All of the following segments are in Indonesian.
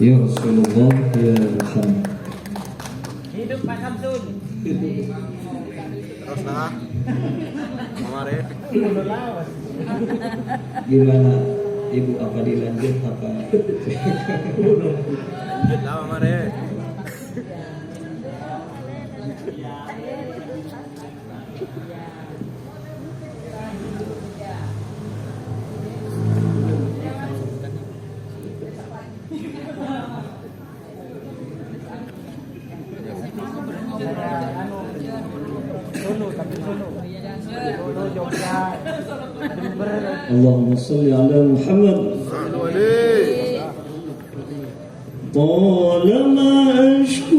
Ya Rasulullah, ya Muhammad. Hidup Pak Samsun. Terus lah. Mari. Gimana Ibu, apa dilanjut apa? Lanjut lah mari. Allahumma salli ala Muhammad. Talama ashku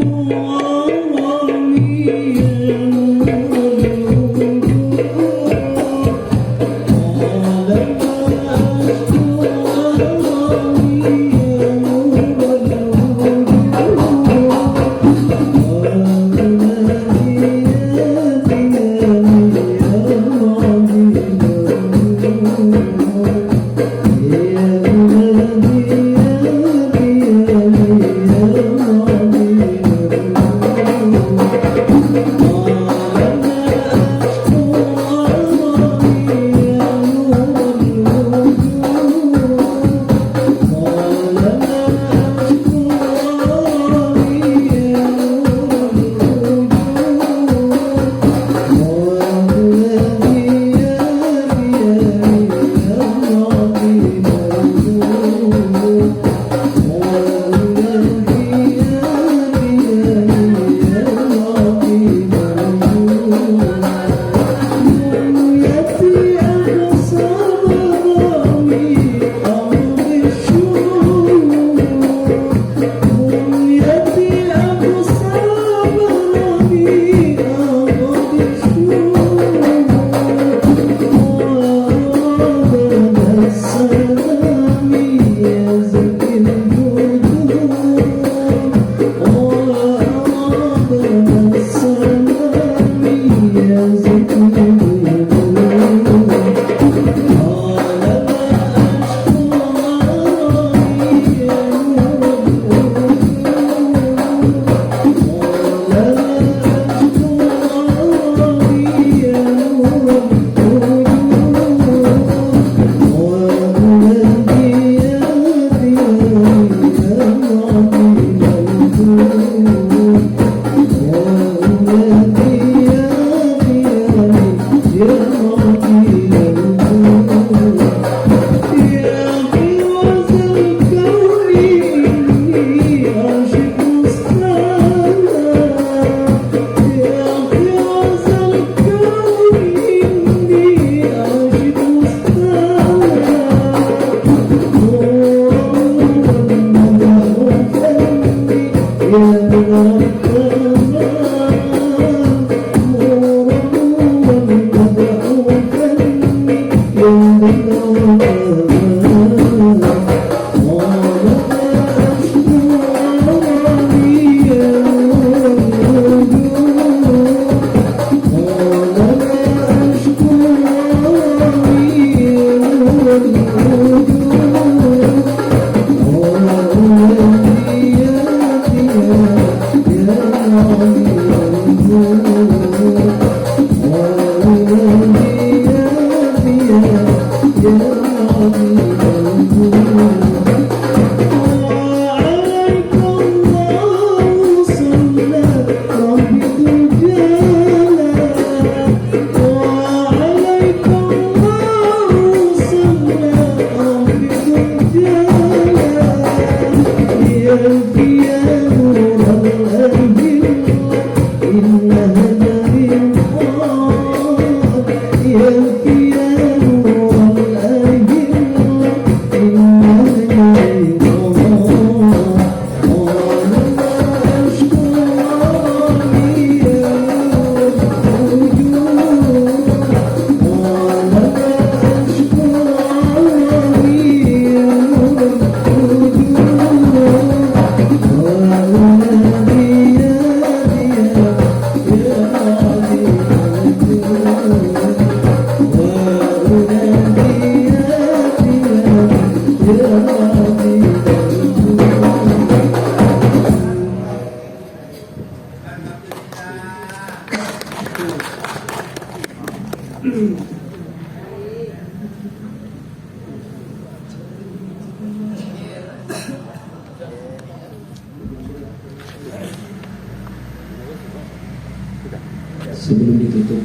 Sebelum ditutup,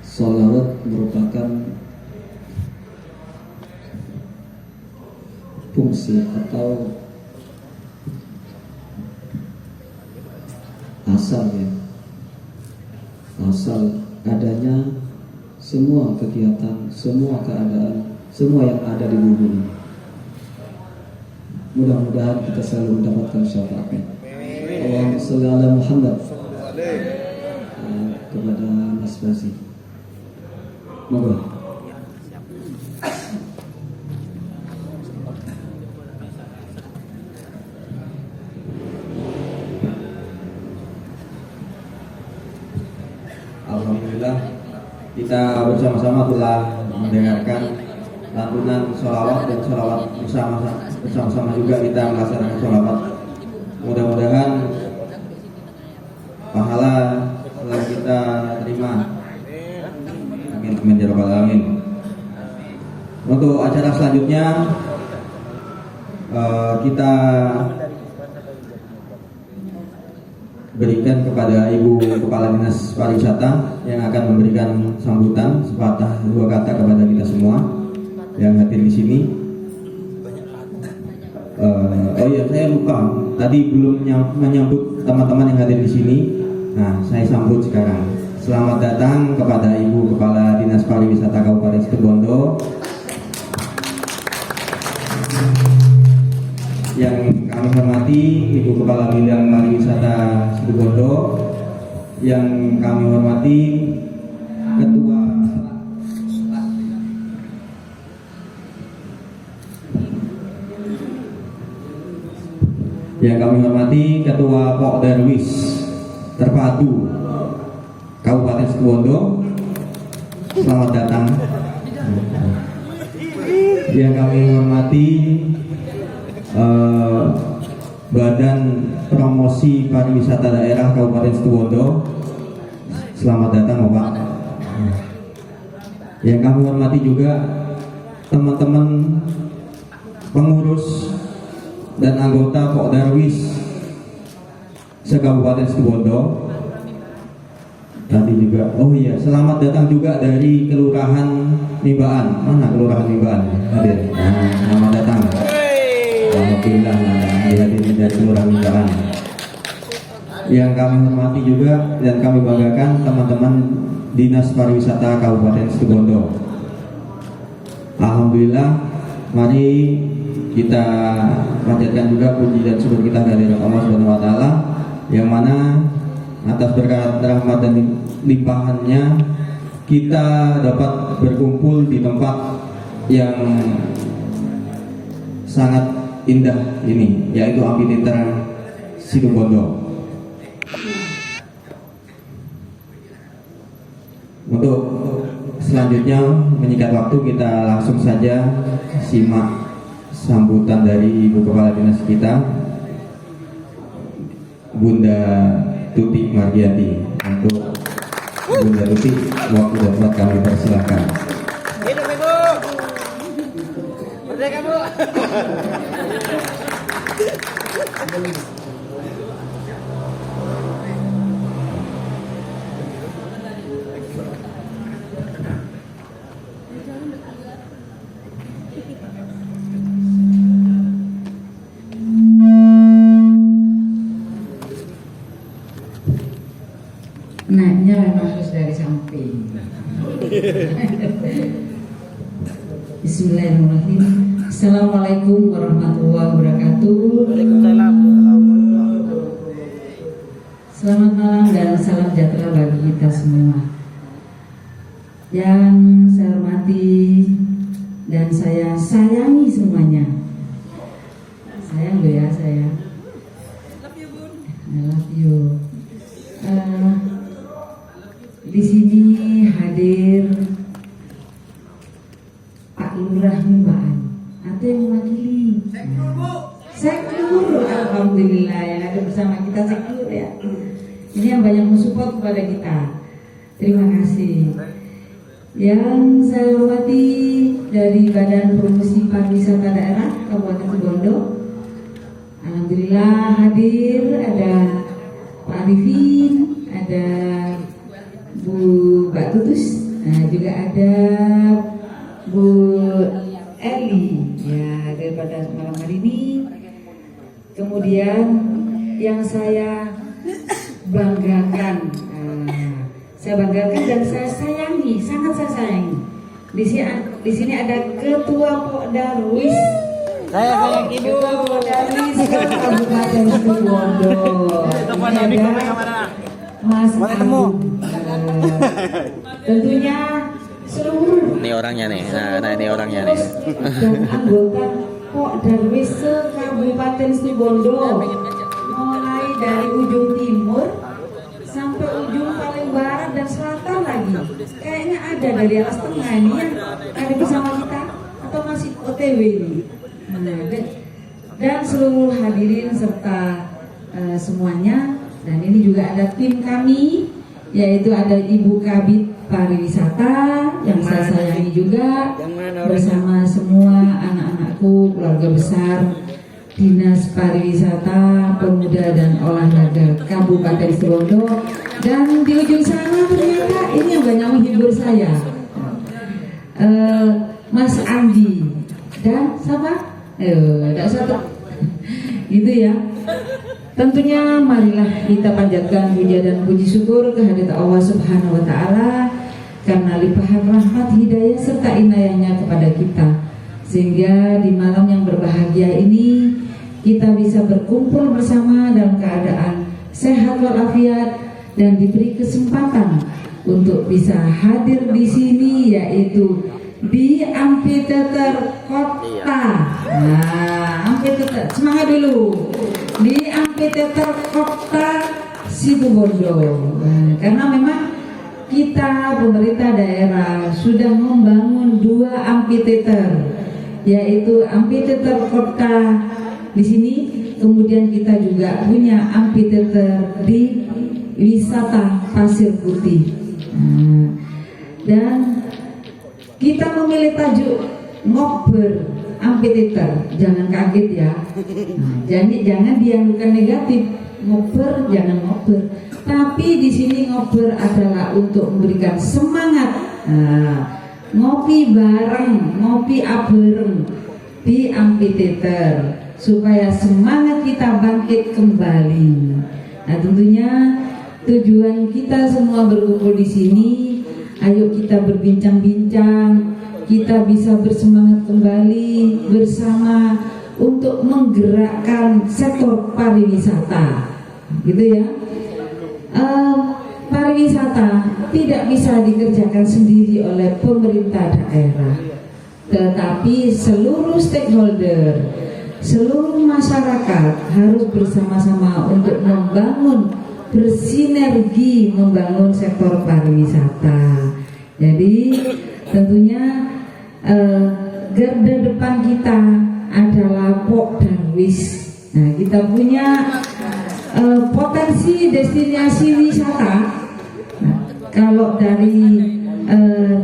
sholawat merupakan fungsi atau asal adanya semua kegiatan, semua keadaan, semua yang ada di bumi ini. Mudah-mudahan kita selalu mendapatkan syafaatnya. Allahumma sholli ala Muhammad. Kepada Mas Bazi, monggo. Alhamdulillah, kita bersama-sama telah mendengarkan lantunan sholawat dan sholawat bersama-sama juga kita melaksanakan sholawat. Mudah-mudahan pahala telah kita terima. Amin amin ya rabbal alamin. Untuk acara selanjutnya kita berikan kepada Ibu Kepala Dinas Pariwisata yang akan memberikan sambutan sepatah dua kata kepada kita semua yang hadir di sini. Oh iya, saya lupa tadi belum menyambut teman-teman yang hadir di sini. Nah, saya sambut sekarang. Selamat datang kepada Ibu Kepala Dinas Pariwisata Kabupaten Situbondo. Yang kami hormati Ibu Kepala Bidang Pariwisata Situbondo, yang kami hormati Ketua Pok Darwis Terpadu Kabupaten Situbondo, selamat datang. Yang kami hormati Badan Promosi Pariwisata Daerah Kabupaten Situbondo, selamat datang Bapak. Yang kami hormati juga teman-teman pengurus dan anggota Pok Darwis se-Kabupaten Situbondo. Tadi juga, oh iya, selamat datang juga dari Kelurahan Nimbaan. Mana Kelurahan Nimbaan? Hadir. Nah, selamat datang. Alhamdulillah dihadiri dari Kelurahan Nimbaan. Yang kami hormati juga dan kami banggakan teman-teman Dinas Pariwisata Kabupaten Situbondo. Alhamdulillah, mari kita panjatkan juga puji dan syukur kita dari Allah Subhanahu wa taala, yang mana atas berkat rahmat dan limpahannya kita dapat berkumpul di tempat yang sangat indah ini, yaitu Amphitheater Situbondo. Untuk selanjutnya menyingkat waktu, kita langsung saja simak sambutan dari Ibu Kepala Dinas kita, Bunda Tuti Margiati. Untuk Bunda Tuti, waktu dan tempat kami persilahkan. Hidup Ibu. Merdeka Bu. Nah, Nyanyiannya memang harus dari samping. Bismillahirrahmanirrahim. Assalamualaikum warahmatullahi wabarakatuh. Waalaikumsalam. Selamat malam dan salam sejahtera bagi kita semua. Yang saya hormati dan saya sayangi semuanya. Sayang lo ya saya. I love you. Di sini hadir Pak Lurah Mimbaan atau yang mewakili Seknur. Alhamdulillah yang ada bersama kita Seknur ya. Ini yang banyak mensupport kepada kita. Terima kasih. Yang saya hormati dari Badan Promosi Pariwisata Daerah Kabupaten Situbondo. Alhamdulillah hadir ada Pak Arifin, ada Bu Mbak Tutus, juga ada Bu Eli ya daripada malam hari ini. Kemudian yang saya banggakan, dan saya sayangi, sangat saya sayangi. Di sini ada Ketua Pokdarwis. Saya sayang ibu. Pokdarwis Kabupaten Situbondo. Ini ada Mas Agung. Tentunya seluruh Ini orangnya nih. Nah ini orangnya nih. dan anggota Pokdarwis Kabupaten Situbondo, mulai dari ujung timur sampai ujung paling barat dan selatan lagi. Kayaknya ada dari atas tengah ini yang ada bersama kita atau masih OTW ini. Dan seluruh hadirin serta semuanya. Dan ini juga ada tim kami, yaitu ada Ibu Kabid Pariwisata yang saya sayangi juga, bersama semua anak-anakku, keluarga besar Dinas Pariwisata, Pemuda dan Olahraga Kabupaten Situbondo. Dan di ujung sana ternyata ini yang banyak menghibur saya, Mas Andi dan siapa? Tidak satu, gitu ya. Tentunya marilah kita panjatkan puja dan puji syukur kehadirat Allah Subhanahu wa Ta'ala karena limpahan rahmat, hidayah serta inayahnya kepada kita, sehingga di malam yang berbahagia ini kita bisa berkumpul bersama dalam keadaan sehat walafiat dan diberi kesempatan untuk bisa hadir di sini, yaitu di Amphitheater Kota. Nah, Amphitheater, semangat dulu. Di Amphitheater Kota Situbondo. Nah, karena memang kita pemerintah daerah sudah membangun 2 amphitheater, yaitu Amphitheater Kota di sini, kemudian kita juga punya amphitheater di wisata Pasir Putih. Nah, dan kita memilih tajuk Ngober Amphitheater. Jangan kaget ya. Nah, jangan dianggap negatif. Ngober, jangan ngober. Tapi di sini ngober adalah untuk memberikan semangat. Nah, ngopi bareng, ngopi bareng di Amphitheater supaya semangat kita bangkit kembali. Nah, tentunya tujuan kita semua berkumpul di sini. Ayo kita berbincang-bincang, kita bisa bersemangat kembali bersama untuk menggerakkan sektor pariwisata, gitu ya. Pariwisata tidak bisa dikerjakan sendiri oleh pemerintah daerah, tetapi seluruh stakeholder, seluruh masyarakat harus bersama-sama untuk membangun, bersinergi membangun sektor pariwisata. Jadi tentunya garda depan kita adalah Pokdarwis. Nah, kita punya potensi destinasi wisata. Nah, kalau dari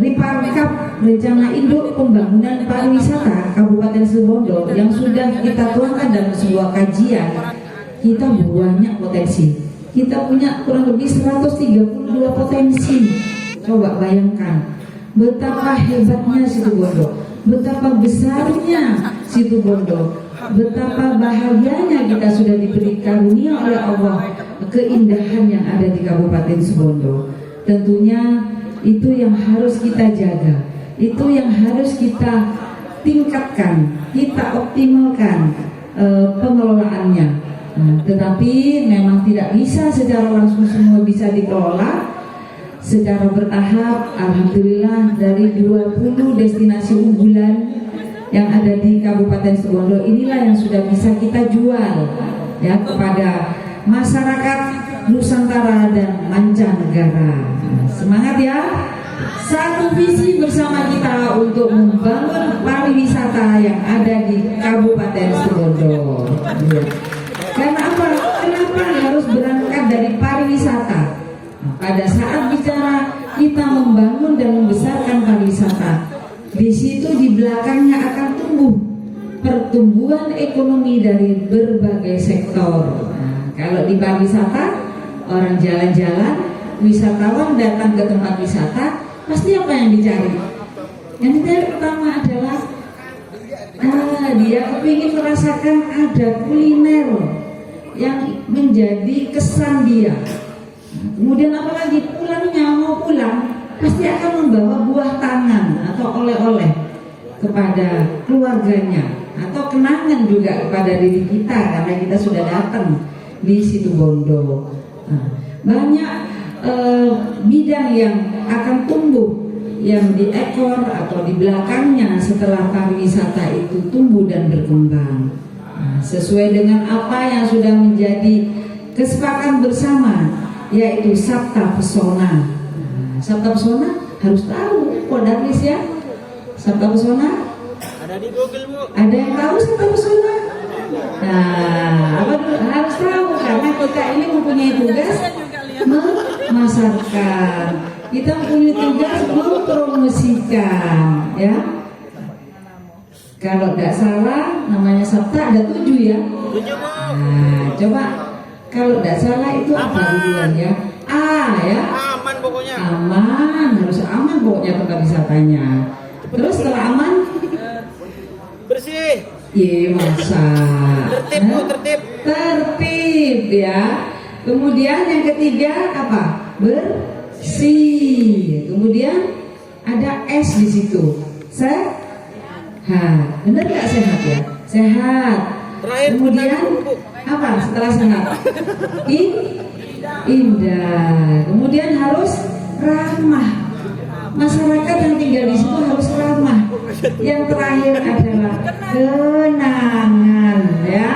Riparkap, rencana induk pembangunan pariwisata Kabupaten Situbondo yang sudah kita tuangkan dalam sebuah kajian, kita banyak potensi. Kita punya kurang lebih 132 potensi. Coba bayangkan betapa hebatnya Situbondo, betapa besarnya Situbondo, betapa bahagianya kita sudah diberi karunia oleh Allah keindahan yang ada di Kabupaten Situbondo. tentunya itu yang harus kita jaga, itu yang harus kita tingkatkan, kita optimalkan pengelolaannya. Tetapi memang tidak bisa secara langsung semua bisa dikelola. Secara bertahap, alhamdulillah dari 20 destinasi unggulan yang ada di Kabupaten Situbondo inilah yang sudah bisa kita jual ya kepada masyarakat Nusantara dan mancanegara. Semangat ya. Satu visi bersama kita untuk membangun pariwisata yang ada di Kabupaten Situbondo. Ya. Karena apa? Kenapa harus berangkat dari pariwisata? Pada saat bicara kita membangun dan membesarkan pariwisata, di situ di belakangnya akan tumbuh pertumbuhan ekonomi dari berbagai sektor. Nah, kalau di pariwisata, orang jalan-jalan, wisatawan datang ke tempat wisata, pasti apa yang dicari? Yang dicari pertama adalah dia kepingin merasakan ada kuliner yang menjadi kesan dia. Kemudian apalagi pulangnya mau pulang pasti akan membawa buah tangan atau oleh-oleh kepada keluarganya atau kenangan juga kepada diri kita karena kita sudah datang di Situbondo. Banyak bidang yang akan tumbuh yang di ekor atau di belakangnya setelah pariwisata itu tumbuh dan berkembang. Sesuai dengan apa yang sudah menjadi kesepakatan bersama, yaitu Sabta Pesona. Sabta Pesona harus tahu Kodarlis ya. Sabta Pesona Ada di Google, Bu. ada yang tahu Sabta Pesona? Nah, harus tahu karena kita ini mempunyai tugas memasarkan. Kita mempunyai tugas mempromosikan, ya. Kalau tidak salah namanya Sabta ada 7 ya. 7, Bu. Nah, coba kalau tidak salah itu apa duluan ya? A ya. Aman pokoknya. Aman, harus aman pokoknya tempat wisatanya. Terus setelah aman, Bersih. iya masa. Tertib, Bu, tertib. Tertib ya. Kemudian yang ketiga apa? Bersih. Kemudian ada S di situ. Sehat. Benar nggak sehat ya? Sehat. Terakhir, Kemudian Bu. apa setelah sehat? Indah. Kemudian harus ramah. Masyarakat yang tinggal di situ harus ramah. Yang terakhir adalah kenangan, ya.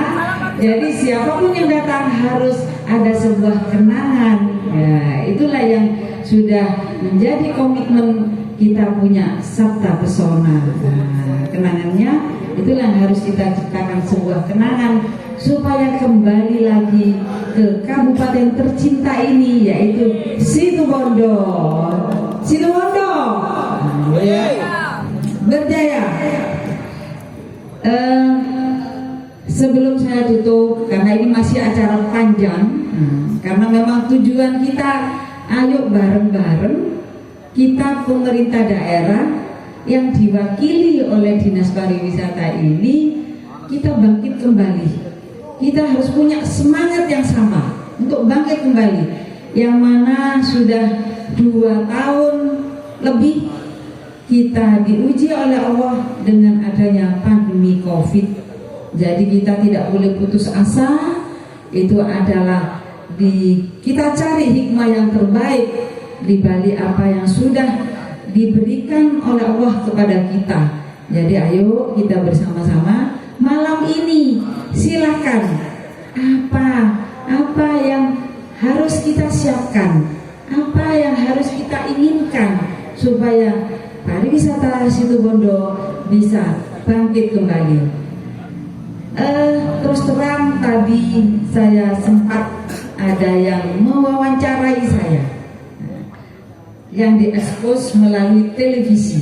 Jadi siapapun yang datang harus ada sebuah kenangan. Ya, itulah yang sudah menjadi komitmen kita punya Sabta Pesona. Nah, kenangannya itulah yang harus kita ciptakan sebuah kenangan supaya kembali lagi ke kabupaten tercinta ini, yaitu Situbondo. Situbondo berjaya. Sebelum saya tutup, karena ini masih acara panjang, karena memang tujuan kita, ayo bareng-bareng kita pemerintah daerah yang diwakili oleh Dinas Pariwisata ini, kita bangkit kembali. Kita harus punya semangat yang sama untuk bangkit kembali, yang mana sudah 2 tahun lebih kita diuji oleh Allah dengan adanya pandemi COVID. Jadi kita tidak boleh putus asa. Itu adalah kita cari hikmah yang terbaik di balik apa yang sudah diberikan oleh Allah kepada kita. Jadi ayo kita bersama-sama malam ini silakan apa yang harus kita siapkan, apa yang harus kita inginkan supaya pariwisata Situbondo bisa bangkit kembali. Terus terang tadi saya sempat ada yang mewawancarai saya, yang diekspos melalui televisi,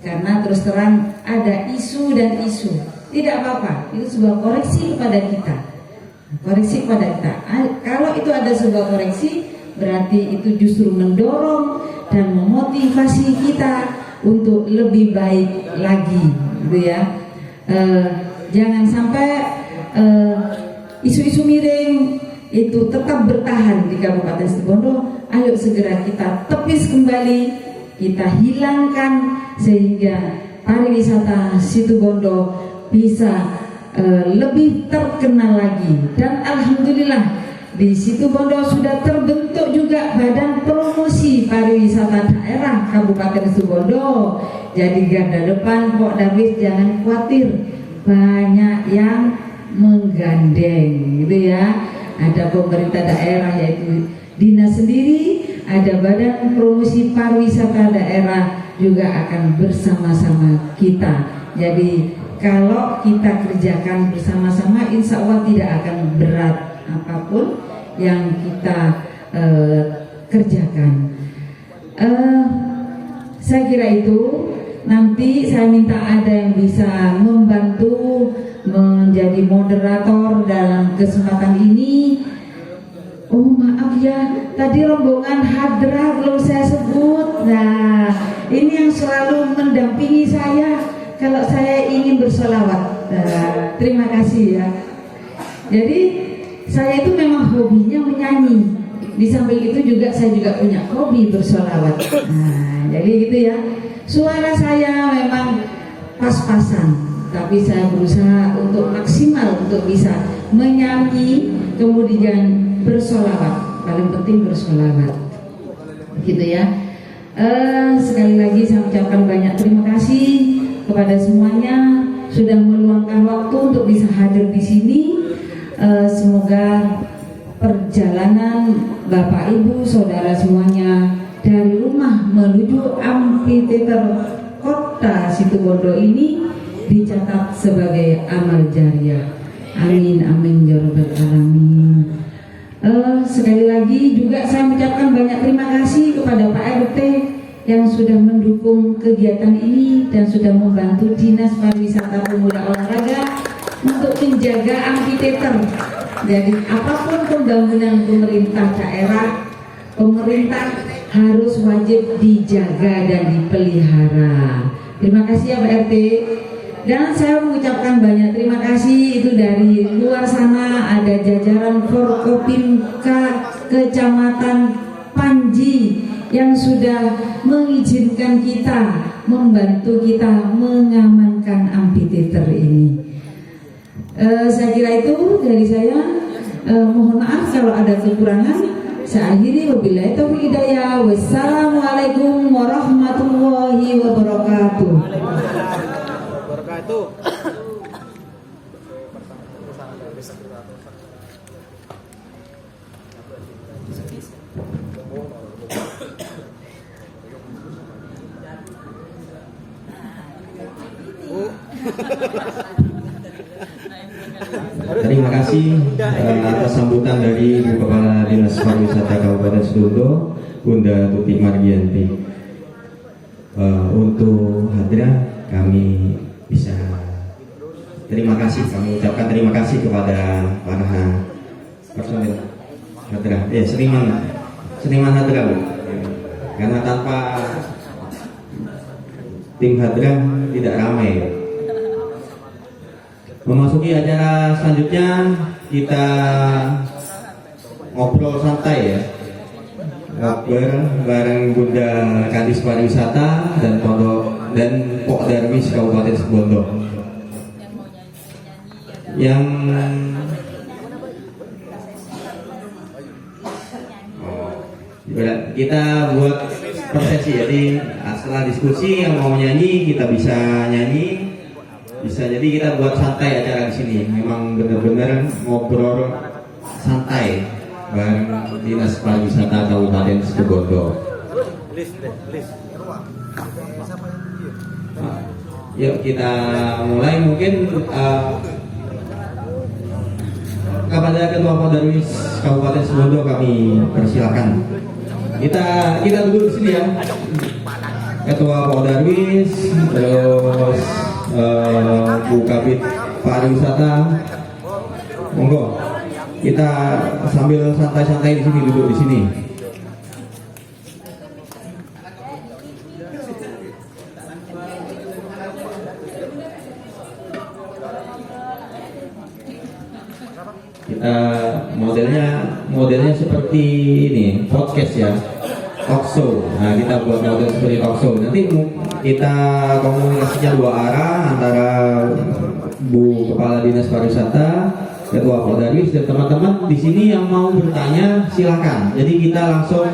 karena terus terang ada isu dan isu. Tidak apa-apa, itu sebuah koreksi kepada kita. Koreksi kepada kita. Kalau itu ada sebuah koreksi, berarti itu justru mendorong dan memotivasi kita untuk lebih baik lagi, gitu ya. Jangan sampai isu-isu miring itu tetap bertahan di Kabupaten Situbondo. ayo segera kita tepis kembali, kita hilangkan sehingga pariwisata Situbondo bisa lebih terkenal lagi. Dan alhamdulillah di Situbondo sudah terbentuk juga Badan Promosi Pariwisata Daerah Kabupaten Situbondo. Jadi garda depan Pok Darwis jangan khawatir, banyak yang menggandeng gitu ya. Ada pemerintah daerah yaitu dinas sendiri, ada Badan Promosi Pariwisata Daerah juga akan bersama-sama kita. Jadi kalau kita kerjakan bersama-sama, insya Allah tidak akan berat apapun yang kita kerjakan. Saya kira itu. Nanti saya minta ada yang bisa membantu menjadi moderator dalam kesempatan ini. Oh maaf ya, tadi rombongan hadrah belum saya sebut. Nah, ini yang selalu mendampingi saya kalau saya ingin bersolawat. Nah, terima kasih ya. Jadi saya itu memang hobinya menyanyi. Di samping itu juga saya juga punya hobi bersolawat. Nah, jadi gitu ya. Suara saya memang pas-pasan, tapi saya berusaha untuk maksimal untuk bisa menyanyi kemudian bersolawat. Paling penting bersolawat, gitu ya. Sekali lagi saya ucapkan banyak terima kasih kepada semuanya sudah meluangkan waktu untuk bisa hadir di sini. Semoga perjalanan Bapak Ibu Saudara semuanya dari rumah menuju amphitheater kota Situbondo ini dicatat sebagai amal jariah. Amin amin ya rabbal alamin. Sekali lagi juga saya mengucapkan banyak terima kasih kepada Pak RT yang sudah mendukung kegiatan ini dan sudah membantu Dinas Pariwisata Pemuda Olahraga untuk menjaga amphitheater. Jadi apapun pembangunan pemerintah daerah, pemerintah harus wajib dijaga dan dipelihara. Terima kasih ya Pak RT. Dan saya mengucapkan banyak terima kasih itu dari luar sana, ada jajaran Forkopimka Kecamatan Panji yang sudah mengizinkan kita, membantu kita mengamankan amphitheater ini. Saya kira itu dari saya. Mohon maaf kalau ada kekurangan. Saya akhiri, wabillahi taufiq hidayah. Wassalamualaikum warahmatullahi wabarakatuh. Terima kasih atas sambutan dari Ibu Kepala Dinas Pariwisata Kabupaten Situbondo, Bunda Tuti Margianti. Untuk hadirah kami bisa terima kasih, kami ucapkan terima kasih kepada para personil hadirah, seniman hadirah, Bu. Karena tanpa tim hadirah tidak ramai. Memasuki acara selanjutnya, kita ngobrol santai ya, bareng Bunda Kadis Pariwisata dan Pok Darwis Kabupaten Situbondo yang kita buat persesi. Jadi setelah diskusi yang mau nyanyi kita bisa nyanyi. Bisa, jadi kita buat santai acara di sini. Memang benar-benar ngobrol santai bareng Dinas Pariwisata Kabupaten Situbondo. Yuk kita mulai. Mungkin kepada Ketua Darwis Kabupaten Situbondo kami persilakan. Kita duduk di sini ya. Ketua Darwis, terus Bu Kabid Pariwisata, monggo kita sambil santai-santai di sini, duduk di sini. Kita modelnya modelnya seperti ini, podcast ya, talk show. Nah, kita buat model seperti talk show. Nanti kita komunikasinya dua arah antara Bu Kepala Dinas Pariwisata, Ketua Poldarwis dan teman-teman di sini yang mau bertanya silakan. Jadi kita langsung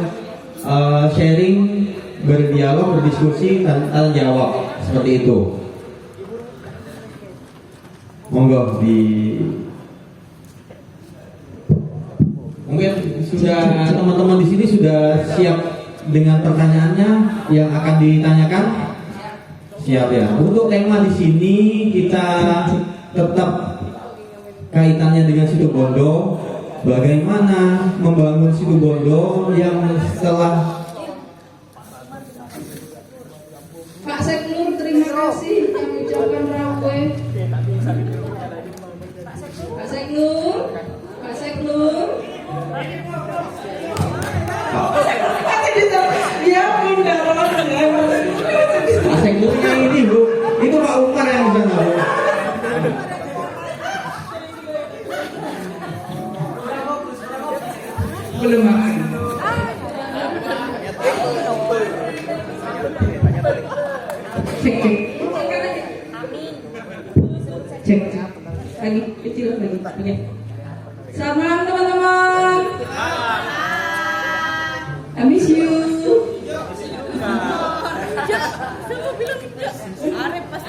sharing, berdialog, berdiskusi, tanya jawab seperti itu. Monggo mungkin sudah teman-teman di sini sudah siap dengan pertanyaannya yang akan ditanyakan. Siap ya. Untuk tema di sini kita tetap kaitannya dengan Situbondo. Bagaimana membangun Situbondo yang setelah Pak Seknur, terima kasih kami ucapkan rawuh. Pak Seknur, Pak Seknur. Ya bunda, Pak Seknurnya ini Bu, itu Pak Umar yang di sana Bu. belum makan. Cek. Lagi kecil lagi. Oke. Selamat malam teman-teman. I miss you.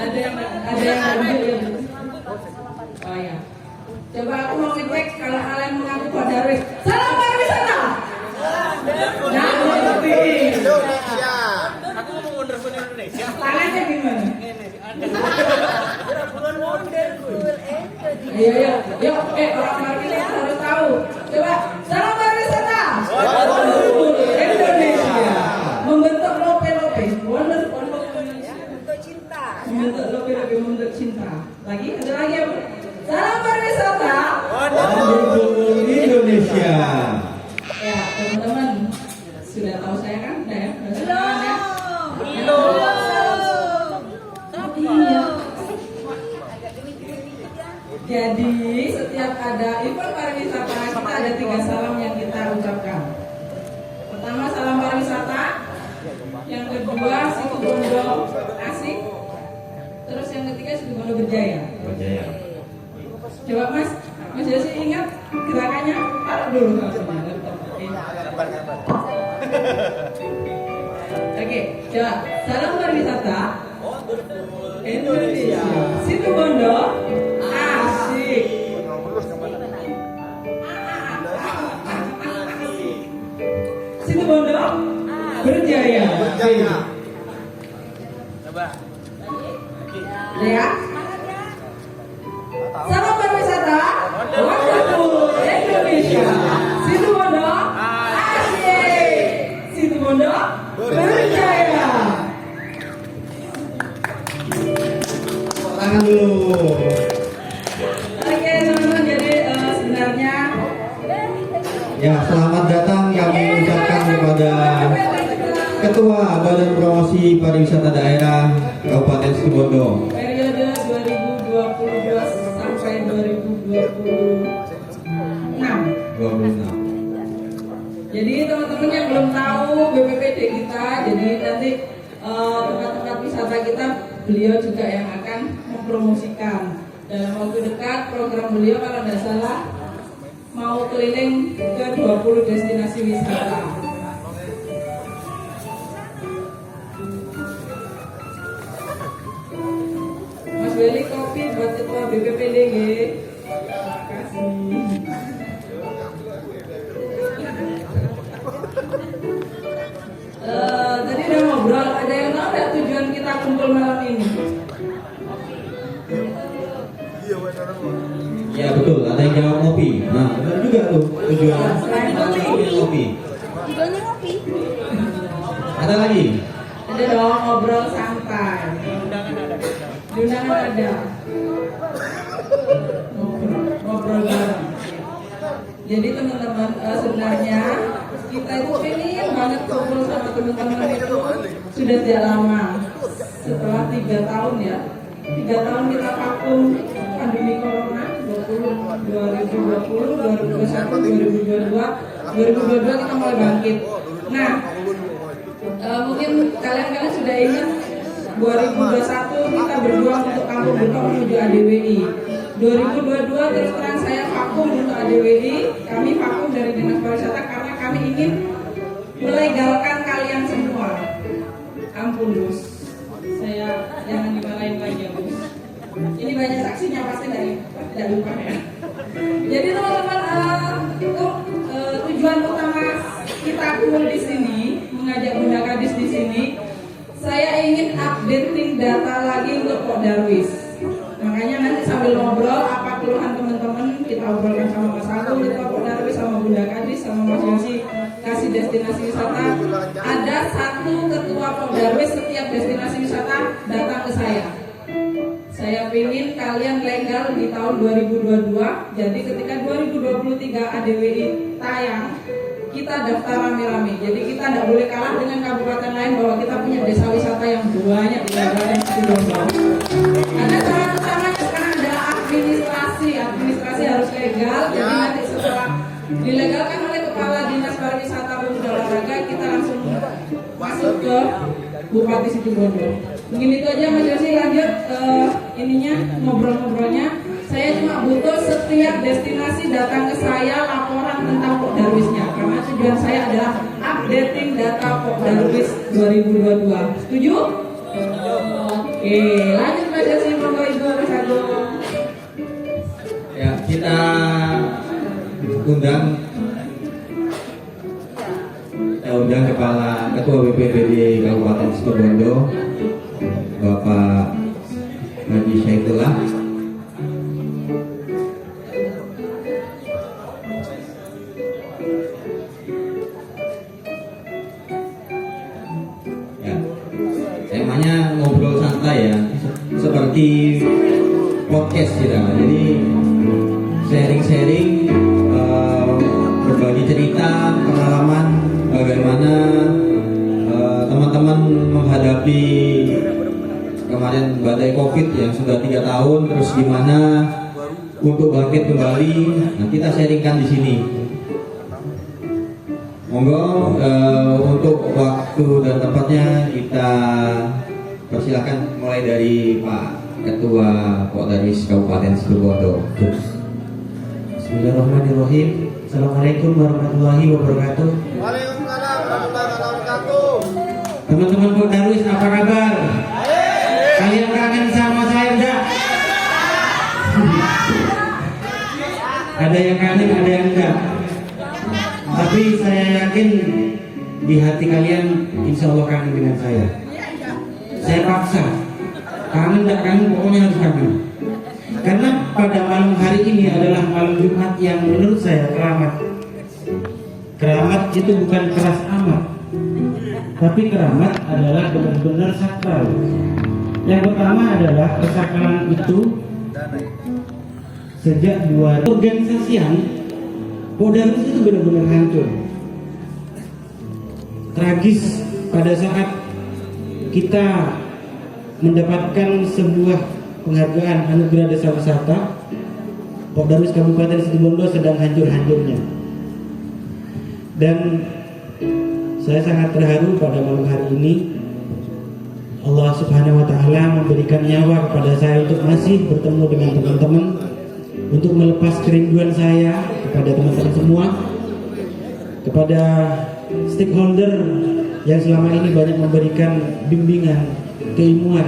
Ada yang ambil. Oh ya. Coba aku mau ngecek kalau kalian mengaku Poldarwis. Salam pariwisata. Nah, Indonesia. Aku mau wonderful Indonesia. tangannya gimana? Iya, yuk, orang marketing harus tahu. Coba, salam pariwisata. Wonderful Indonesia. Membentuk lope-lope. Wonderful Indonesia. Membentuk lope-lope, membentuk cinta. Lagi, ada lagi ya, Bu? Salam pariwisata. Wonderful Indonesia. Ya, teman-teman sudah tahu saya kan? Udah ya? Iya. Jadi setiap ada event pariwisata kita ada 3 salam yang kita ucapkan. Pertama salam pariwisata, yang kedua Situbondo asik, terus yang ketiga Situbondo berjaya. Coba Mas Yosi ingat gerakannya? Taruh dulu maksudnya. Oke, coba salam pariwisata Indonesia, Situbondo asik. Situbondo berjaya. Coba. Ya. Salam pariwisata Wonderful Indonesia, Situbondo asik. Situbondo berjaya. Tangan dulu. Oke teman-teman, jadi sebenarnya Ya, selamat datang kami ucapkan kepada Ketua Badan Promosi Pariwisata Daerah Kabupaten Situbondo. periode 2022 sampai 2026. 26. Jadi teman-teman yang belum tahu BPPD kita, jadi nanti tempat-tempat wisata kita beliau juga yang akan mempromosikan. Dalam waktu dekat program beliau kalau tidak salah mau keliling ke 20 destinasi wisata. Mas Willy kopi buat ketua BPPD nggih. Terima kasih. Tadi udah ngobrol, ada yang tahu nggak tujuan kita kumpul malam ini? Ya betul, ada yang jawab ngopi. Nah, benar juga tuh tujuan. Selain ngopi. Ngopi. Ada lagi? Ada dong ngobrol santai. Di undangan ada. Ngobrol bareng. Jadi teman-teman sebenarnya kita itu pengen banget ngobrol sama teman-teman itu sudah tidak lama. Setelah 3 tahun ya, 3 tahun kita vakum pandemi corona, 2 2022 kita mulai bangkit. Nah, mungkin kalian sudah ingat 2021 kita berjuang untuk kampung berkah menuju ADWI. 2022 terus terang saya vakum untuk ADWI. Kami vakum dari Dinas Pariwisata karena kami ingin melegalkan kalian semua. Ampun Gus, saya jangan dimarahin lagi ya Gus. Ini banyak saksinya pasti tidak lupa ya. Jadi teman-teman, tujuan utama kita kumpul di sini, mengajak Bunda Kadis di sini, saya ingin updating data lagi untuk Pok Darwis. Makanya nanti sambil ngobrol apa keluhan teman-teman kita obrolkan sama Mas Agung, kita Pok Darwis sama Bunda Kadis sama Mas Yosi kasih destinasi wisata. Ada satu ketua Pok Darwis setiap destinasi wisata datang ke saya. Saya ingin kalian legal di tahun 2022. Jadi ketika 2023 ADWI tayang, kita daftar rame-rame. Jadi kita tidak boleh kalah dengan kabupaten lain bahwa kita punya desa wisata yang banyak di Kabupaten Situbondo. Ada cara utamanya sekarang adalah administrasi. Administrasi harus legal. Jadi nanti setelah dilegalkan oleh Kepala Dinas Pariwisata Pemuda Olahraga, kita langsung masuk ke Bupati Situbondo. Mungkin itu aja Mas Yosi, lanjut ngobrol-ngobrolnya. Saya cuma butuh setiap destinasi datang ke saya laporan tentang Pok Darwisnya, karena tujuan saya adalah updating data Pok Darwis 2022. Setuju? Oke, lanjut Mas Yosi, monggo Ibu Mas Agung. Ya, kita undang Kepala Ketua BPBD Kabupaten Situbondo, Bapak Haji Syaitullah. Ya, temanya ngobrol santai ya, seperti podcast kita. Jadi sharing-sharing, berbagi cerita, pengalaman bagaimana teman-teman menghadapi kemarin badai COVID yang sudah 3 tahun, terus gimana untuk bangkit kembali. Nah, kita sharingkan di sini. Monggo, untuk waktu dan tempatnya kita persilakan mulai dari Pak Ketua Pok Darwis Kabupaten Situbondo. Bismillahirrahmanirrahim. Assalamualaikum warahmatullahi wabarakatuh. Waalaikumsalam warahmatullahi wabarakatuh. Teman-teman Pok Darwis, apa kabar? Kalian kangen sama saya enggak? Ada yang kangen, ada yang enggak. Tapi saya yakin di hati kalian insya Allah kangen dengan saya. Saya paksa. Kangen enggak kangen, pokoknya harus kangen. Karena pada malam hari ini adalah malam Jumat yang menurut saya keramat. Keramat itu bukan keras amat, tapi keramat adalah benar-benar sakral. Yang pertama adalah kesakralan itu sejak 2 organisasian Pok Darwis itu benar-benar hancur. Tragis pada saat kita mendapatkan sebuah penghargaan anugerah desa wisata, Pok Darwis Kabupaten Situbondo sedang hancur-hancurnya. Dan saya sangat terharu pada malam hari ini Allah Subhanahu wa Ta'ala memberikan nyawa kepada saya untuk masih bertemu dengan teman-teman, untuk melepas kerinduan saya kepada teman-teman semua, kepada stakeholder yang selama ini banyak memberikan bimbingan, keilmuan,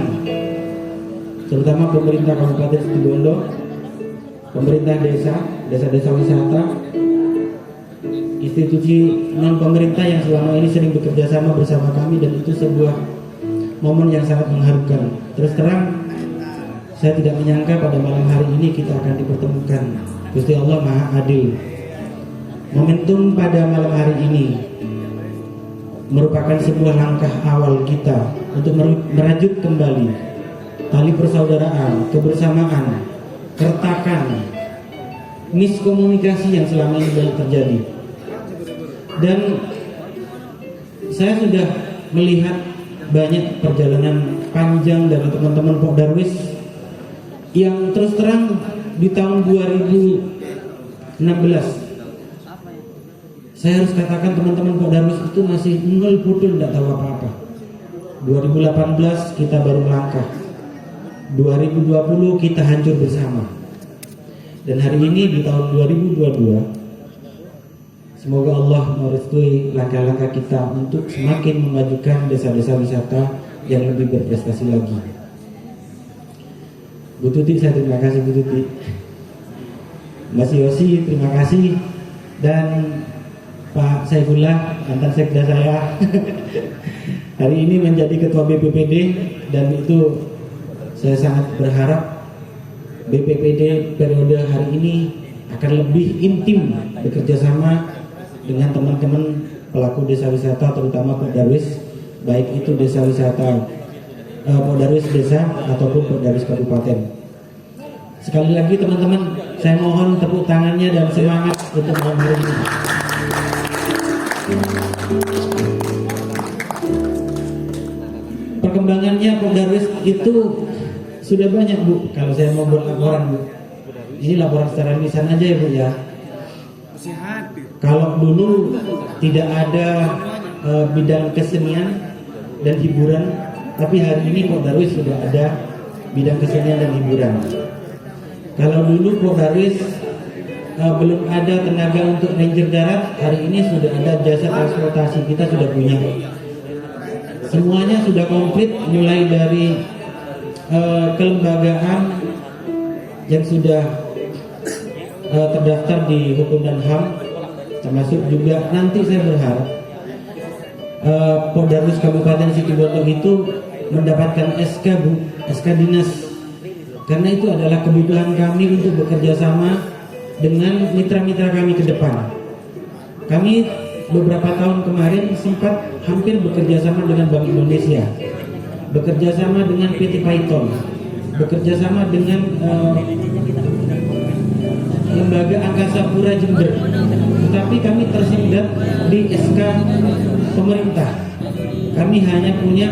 terutama pemerintah Kabupaten Situbondo, pemerintah desa-desa wisata, institusi non pemerintah yang selama ini sering bekerja sama bersama kami, dan itu sebuah momen yang sangat mengharukan. Terus terang, saya tidak menyangka pada malam hari ini kita akan dipertemukan. Gusti Allah Maha Adil. Momentum pada malam hari ini merupakan sebuah langkah awal kita untuk merajut kembali tali persaudaraan, kebersamaan, keretakan, miskomunikasi yang selama ini banyak terjadi. Dan saya sudah melihat banyak perjalanan panjang dari teman-teman Pok Darwis yang terus terang di tahun 2016. Saya harus katakan teman-teman Pak Darwis itu masih nol putul, tidak tahu apa-apa. 2018 kita baru melangkah, 2020 kita hancur bersama. Dan hari ini di tahun 2022, semoga Allah merestui langkah-langkah kita untuk semakin memajukan desa-desa wisata yang lebih berprestasi lagi. Bu Tuti, saya terima kasih Bu Tuti. Mas Yosi, terima kasih. Dan Pak Saifullah, mantan sekda saya, hari ini menjadi ketua BPPD, dan itu saya sangat berharap BPPD periode hari ini akan lebih intim bekerja sama dengan teman-teman pelaku desa wisata, terutama Pak Darwis, baik itu desa wisata Pak Darwis desa ataupun Pak Darwis kabupaten. Sekali lagi teman-teman, saya mohon tepuk tangannya dan semangat untuk malam hari ini. Perkembangannya Pak Darwis itu sudah banyak Bu. Kalau saya mau buat laporan Bu, ini laporan secara lisan aja ya Bu ya. Kalau dulu tidak ada bidang kesenian dan hiburan, tapi hari ini Pak Darwis sudah ada bidang kesenian dan hiburan. Kalau dulu Pak Darwis belum ada tenaga untuk ranger darat, hari ini sudah ada jasa transportasi, kita sudah punya. Semuanya sudah komplit, mulai dari kelembagaan yang sudah terdaftar di Hukum dan HAM, termasuk juga nanti saya berharap Pak Darwis Kabupaten Situbondo itu mendapatkan SK Bu, SK dinas, karena itu adalah kebutuhan kami untuk bekerja sama dengan mitra-mitra kami ke depan. Kami beberapa tahun kemarin sempat hampir bekerja sama dengan Bank Indonesia, bekerja sama dengan PT Python, bekerja sama dengan Lembaga Angkasa Pura Jember, tetapi kami tersendat di SK pemerintah. Kami hanya punya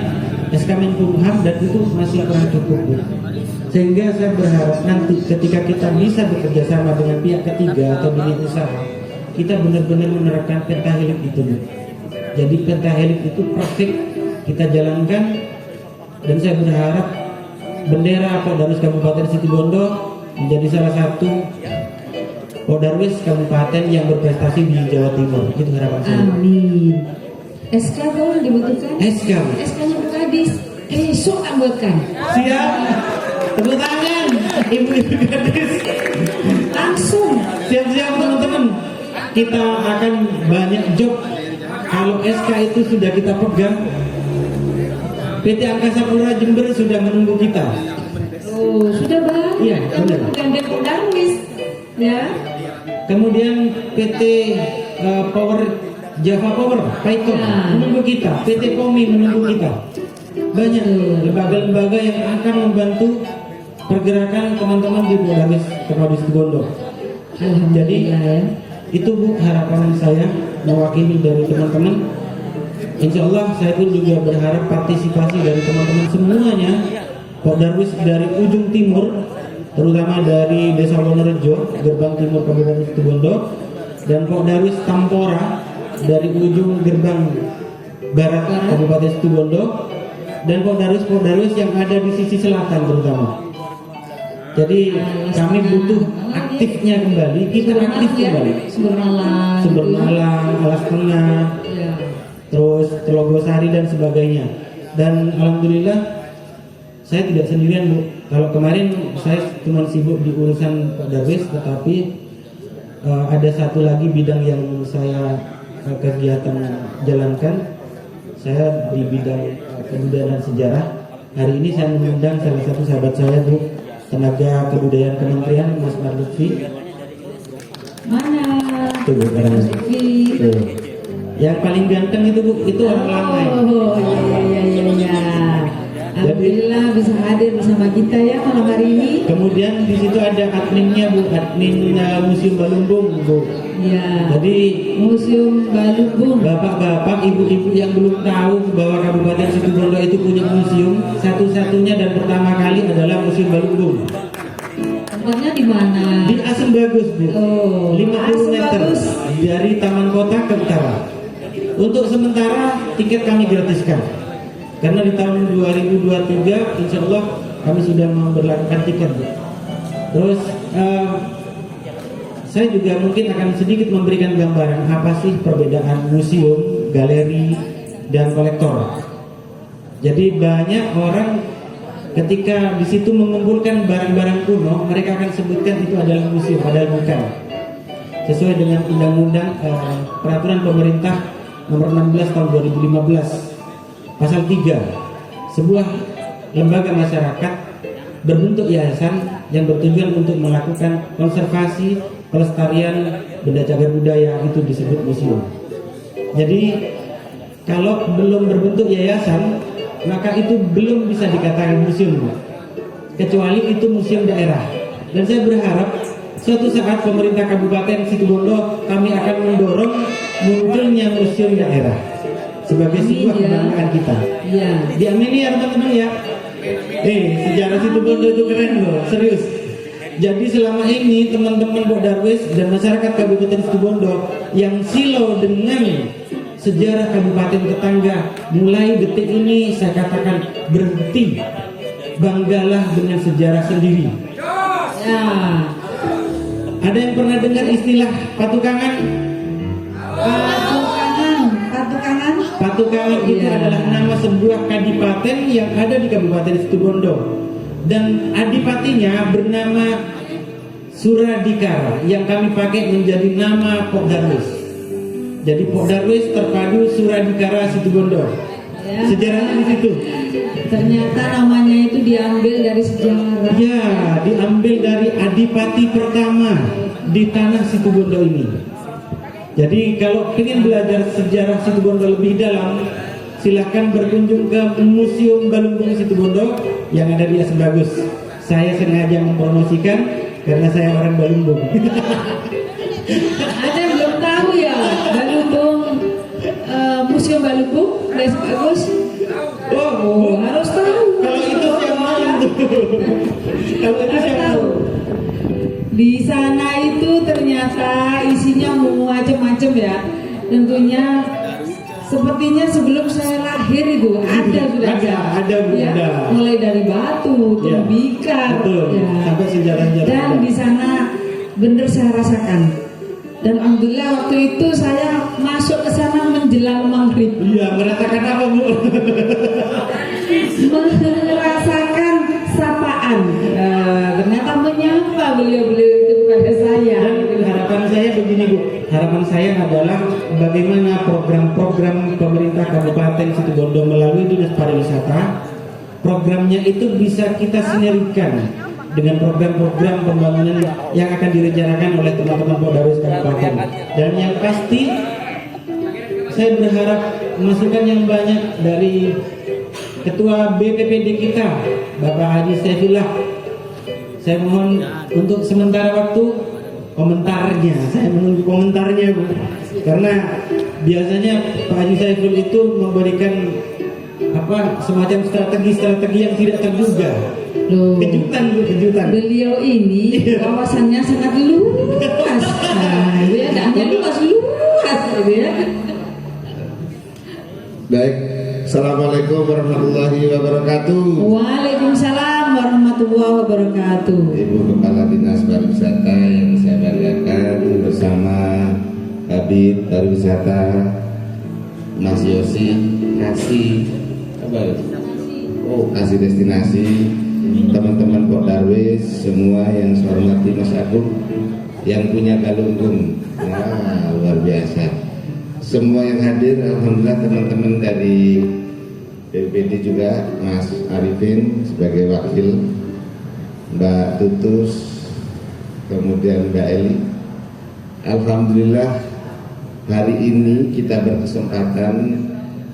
SK Menkumham dan itu masih kurang cukup Bu. Sehingga saya berharap nanti ketika kita bisa bekerja sama dengan pihak ketiga atau dunia usaha, kita benar-benar menerapkan pentahelix itu Bu. Jadi pentahelix itu praktik kita jalankan, dan saya berharap bendera Pak Darwis Kabupaten Situbondo menjadi salah satu Pak Darwis Kabupaten yang berprestasi di Jawa Timur. Itu harapan saya. Amin. SK boleh dibutuhkan? SK. SK-nya Bu Kadis. Besok buatkan. Siap. Tepuk tangan ibu-ibu gadis. Langsung. Siap-siap teman-teman. Kita akan banyak job. Kalau SK itu sudah kita pegang, PT Angkasa Pura Jember sudah menunggu kita. Oh, sudah banyak. Iya, yang benar. bergandeng Pak Darwis. Ya. Kemudian PT Power Java Power Python Ya. menunggu kita, PT Komi menunggu kita. Banyak lembaga-lembaga yang akan membantu pergerakan teman-teman di Pak Darwis Kabupaten Situbondo. Jadi itu Bu harapan saya mewakili dari teman-teman. Insya Allah saya pun juga berharap partisipasi dari teman-teman semuanya. Pak Darwis dari ujung timur, terutama dari Desa Wonorejo, gerbang timur Kabupaten Situbondo, dan Pak Darwis Tampora dari ujung gerbang barat Kabupaten Situbondo, dan Pak Darwis yang ada di sisi selatan terutama. Jadi kami butuh aktifnya kembali, kita aktif kembali. Sumber Malang. Sumber Malang, Alas Tengah, Ya. terus Telogosari dan sebagainya. Dan alhamdulillah saya tidak sendirian Bu. Kalau kemarin saya cuma sibuk di urusan Pak Darwis, tetapi ada satu lagi bidang yang saya kegiatan jalankan. Saya di bidang kebudayaan dan sejarah. Hari ini saya mengundang salah satu sahabat saya Bu, tenaga kebudayaan Kementerian, Mas Marlutfi. Mana? Tuh Bu, barangnya. Marlutfi. Tuh. Yang paling ganteng itu Bu, itu orang Langai. Oh iya. Alhamdulillah bisa hadir bersama kita ya malam hari ini. Kemudian di situ ada adminnya Bu, admin Museum Balumbung Bu. Ya. Jadi Museum Balumbung. bapak-bapak, ibu-ibu yang belum tahu bahwa Kabupaten Situbondo itu punya museum, satu-satunya dan pertama kali adalah Museum Balumbung. Tempatnya di mana? Di Asem Bagus, Bu. Oh, 50 Asem meter Bagus. dari Taman Kota ke utara. Untuk sementara tiket kami gratiskan. Karena di tahun 2023 insya Allah kami sudah memberlakukan tiket, Bu. Terus saya juga mungkin akan sedikit memberikan gambaran apa sih perbedaan museum, galeri, dan kolektor. Jadi banyak orang ketika di situ mengumpulkan barang-barang kuno, mereka akan sebutkan itu adalah museum, padahal bukan. Sesuai dengan undang-undang peraturan pemerintah nomor 16 tahun 2015 pasal 3, sebuah lembaga masyarakat berbentuk yayasan yang bertujuan untuk melakukan konservasi pelestarian benda cagar budaya itu disebut museum. Jadi kalau belum berbentuk yayasan maka itu belum bisa dikatakan museum, kecuali itu museum daerah. Dan saya berharap suatu saat pemerintah Kabupaten Situbondo kami akan mendorong munculnya museum daerah sebagai sebuah kebanggaan kita. Iya. Diamini ya teman-teman ya. Sejarah Situbondo itu keren loh, serius. Jadi selama ini teman-teman Pok Darwis dan masyarakat Kabupaten Situbondo yang silau dengan sejarah kabupaten tetangga, mulai detik ini saya katakan berhenti. Banggalah dengan sejarah sendiri. Ya. Ada yang pernah dengar istilah patukangan? Patukangan. Patukangan itu Ya. adalah nama sebuah kadipaten yang ada di Kabupaten Situbondo. Dan adipatinya bernama Suradikara yang kami pakai menjadi nama Pok Darwis. Jadi Pok Darwis terpadu Suradikara Situbondo. Ya. Sejarahnya di situ. Ternyata namanya itu diambil dari sejarah. Ya, diambil dari adipati pertama di tanah Situbondo ini. Jadi kalau ingin belajar sejarah Situbondo lebih dalam, silahkan berkunjung ke Museum Galunggung Situbondo yang ada di Asem Bagus. Saya sengaja mempromosikan karena saya orang Galunggung. Ada yang belum tahu ya, Galunggung, Museum Galunggung, Asem Bagus. Oh, harus tahu. Kalau itu siapa malam tuh? Kalau itu Harus siapa tahu. Di sana itu ternyata isinya macam-macam ya. Tentunya sepertinya sebelum saya lahir itu sudah ada, Bu, ya, ada. mulai dari batu, Ya, tembikar, betul. Sampai sejarah-sejarah dan ada. di sana benar saya rasakan. Dan alhamdulillah waktu itu saya masuk ke sana menjelang maghrib. Iya, merasakan apa, Bu? Merasakan sapaan. Ternyata menyapa beliau-beliau itu kepada saya. Dan harapan saya begini, Bu. Harapan saya adalah bagaimana program-program pemerintah Kabupaten Situbondo melalui Dinas Pariwisata, programnya itu bisa kita sinergikan dengan program-program pembangunan yang akan direncanakan oleh teman-teman Pok Darwis Kabupaten. Dan yang pasti saya berharap masukan yang banyak dari Ketua BPPD kita, Bapak Haji Saifullah. Saya mohon untuk sementara waktu komentarnya, saya menunggu komentarnya, Bu. Karena biasanya Pak Haji Saiful itu memberikan semacam strategi yang tidak terduga. Loh, Kejutan, Bu, kejutan. beliau ini wawasannya sangat luas. Nah, dia tidak hanya luas gitu ya. Baik, Assalamualaikum warahmatullahi wabarakatuh. Waalaikumsalam warahmatullahi wabarakatuh. Ibu Kepala Dinas Pariwisata yang saya banggakan bersama Kabid Pariwisata Mas Yosi kasih kasih destinasi, teman-teman Pok Darwis semua yang saya hormati, Mas Agung yang punya Galunggung, luar biasa. Semua yang hadir, alhamdulillah, teman-teman dari BPD juga, Mas Arifin sebagai wakil, Mbak Tutus, kemudian Mbak Eli. Alhamdulillah hari ini kita berkesempatan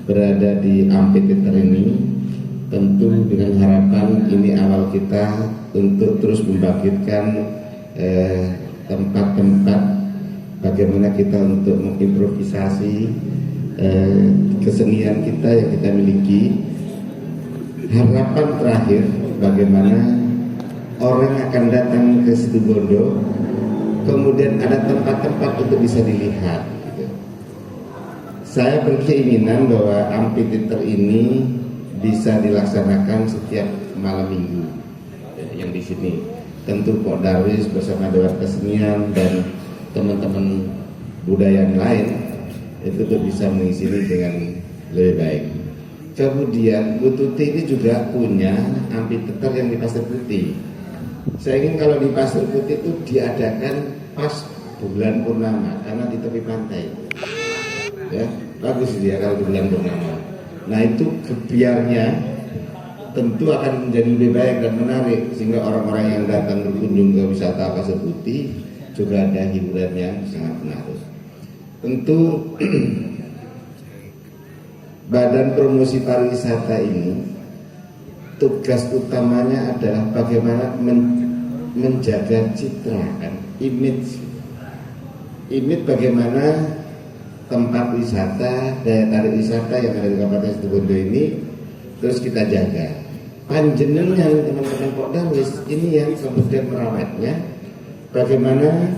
berada di amphitheater ini, tentu dengan harapan ini awal kita untuk terus membangkitkan tempat-tempat bagaimana kita untuk mengimprovisasi kesenian kita yang kita miliki. Harapan terakhir bagaimana orang akan datang ke Situbondo, kemudian ada tempat-tempat untuk bisa dilihat gitu. Saya berkeinginan bahwa amphitheater ini bisa dilaksanakan setiap malam minggu yang di sini. Tentu Pak Darwis bersama Dewan Kesenian dan teman-teman budaya yang lain itu tuh bisa mengisi ini dengan lebih baik. Kemudian Bu Tuti ini juga punya amphitheater yang di Pasir Putih. Saya ingin kalau di Pasir Putih itu diadakan pas bulan purnama karena di tepi pantai. Ya, bagus dia kalau di bulan purnama. Nah itu kebiarnya tentu akan menjadi lebih baik dan menarik sehingga orang-orang yang datang berkunjung ke wisata Pasir Putih juga ada hiburan yang sangat menarik. Tentu Badan Promosi Pariwisata ini tugas utamanya adalah bagaimana menjaga citra kan, image bagaimana tempat wisata, daya tarik wisata yang ada di Kabupaten Situbondo ini terus kita jaga. Panjenengan teman-teman Pak Darwis ini yang kemudian merawatnya, bagaimana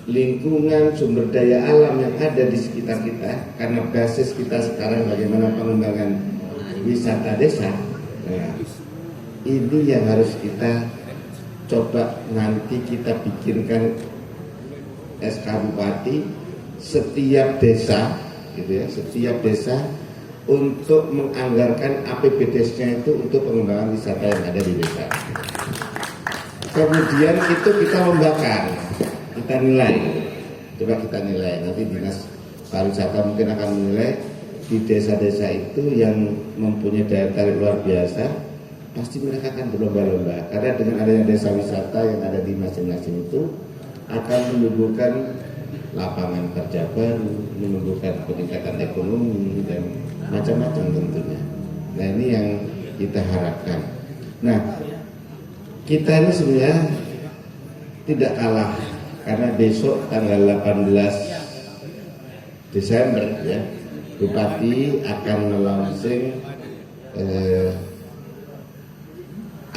lingkungan sumber daya alam yang ada di sekitar kita, karena basis kita sekarang bagaimana pengembangan wisata desa. Nah, ini yang harus kita coba nanti kita bikinkan SK Bupati setiap desa gitu ya, setiap desa untuk menganggarkan APBD-nya itu untuk pengembangan wisata yang ada di desa. Kemudian itu kita membakar, kita nilai, coba kita nilai. Nanti Dinas Pariwisata mungkin akan menilai di desa-desa itu yang mempunyai daya tarik luar biasa, pasti mereka akan berlomba-lomba. Karena dengan adanya desa wisata yang ada di masing-masing itu akan menimbulkan lapangan kerja baru, menimbulkan peningkatan ekonomi dan macam-macam tentunya. Nah ini yang kita harapkan. Nah kita ini sebenarnya tidak kalah karena besok tanggal 18 Desember ya, Bupati akan melaunching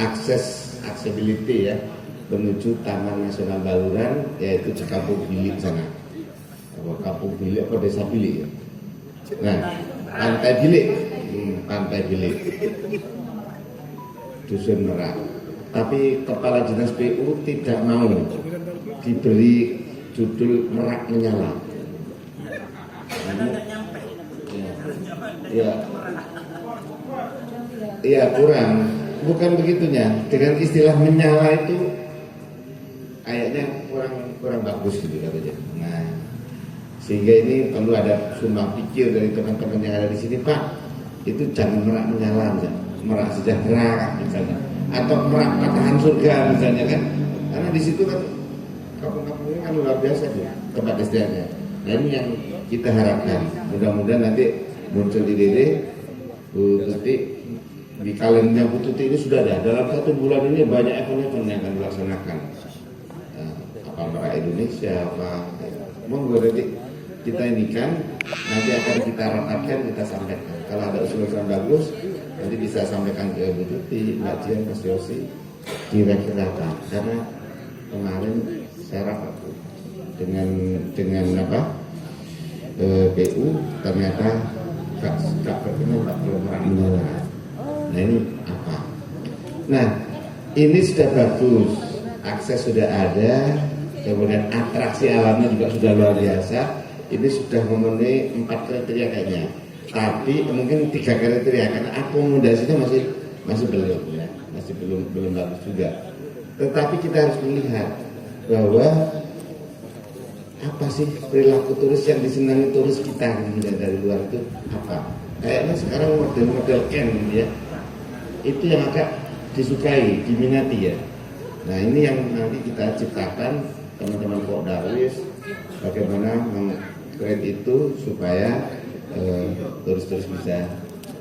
accessibility ya menuju Taman Nasional Baluran, yaitu di Kampung Bilik sana. Kampung Bilik apa Desa Bilik ya? Nah, Pantai Bilik, Dusun Merak. Tapi Kepala Dinas PU tidak mau diberi judul Merak Menyala. Ya kurang, bukan begitunya. Dengan istilah menyala itu kayaknya kurang bagus gitu katanya. Nah, sehingga ini perlu ada sumbang pikir dari teman-teman yang ada di sini, Pak. Itu jangan merak menyala, misalnya. Merak sejahtera misalnya, atau merak patahan surga misalnya kan. Karena di situ kan kampung-kampungnya kan luar biasa tuh tempat istilahnya. Nah ini yang kita harapkan. Mudah-mudahan nanti muncul di DD Bu Tuti, di kalendernya Bu Tuti ini sudah ada. Dalam 1 bulan ini banyak event-event yang akan dilaksanakan. Apa Merak Indonesia, apa monggo nanti kita inikan, nanti akan kita rapatkan, kita sampaikan. Kalau ada usulan bagus, nanti bisa sampaikan ke Bu Tuti, Mbak Jian, Mas Yosi, kira-kira apa? Karena kemarin saya rapat dengan apa PU, ternyata gak berkenan, tak perlu Merak Menyala. Nah ini apa? Nah ini sudah bagus, akses sudah ada, kemudian atraksi alamnya juga sudah luar biasa. Ini sudah memenuhi 4 kriteria kayaknya. Tapi mungkin 3 kriteria karena akomodasinya masih belum ya, masih belum bagus juga. Tetapi kita harus melihat bahwa apa sih perilaku turis yang disenangi turis kita dari luar itu apa? Kayaknya sekarang model-model camp ya, itu yang agak disukai, diminati ya. Nah ini yang nanti kita ciptakan teman-teman Pak Darwis, bagaimana meng-create itu supaya turis-turis bisa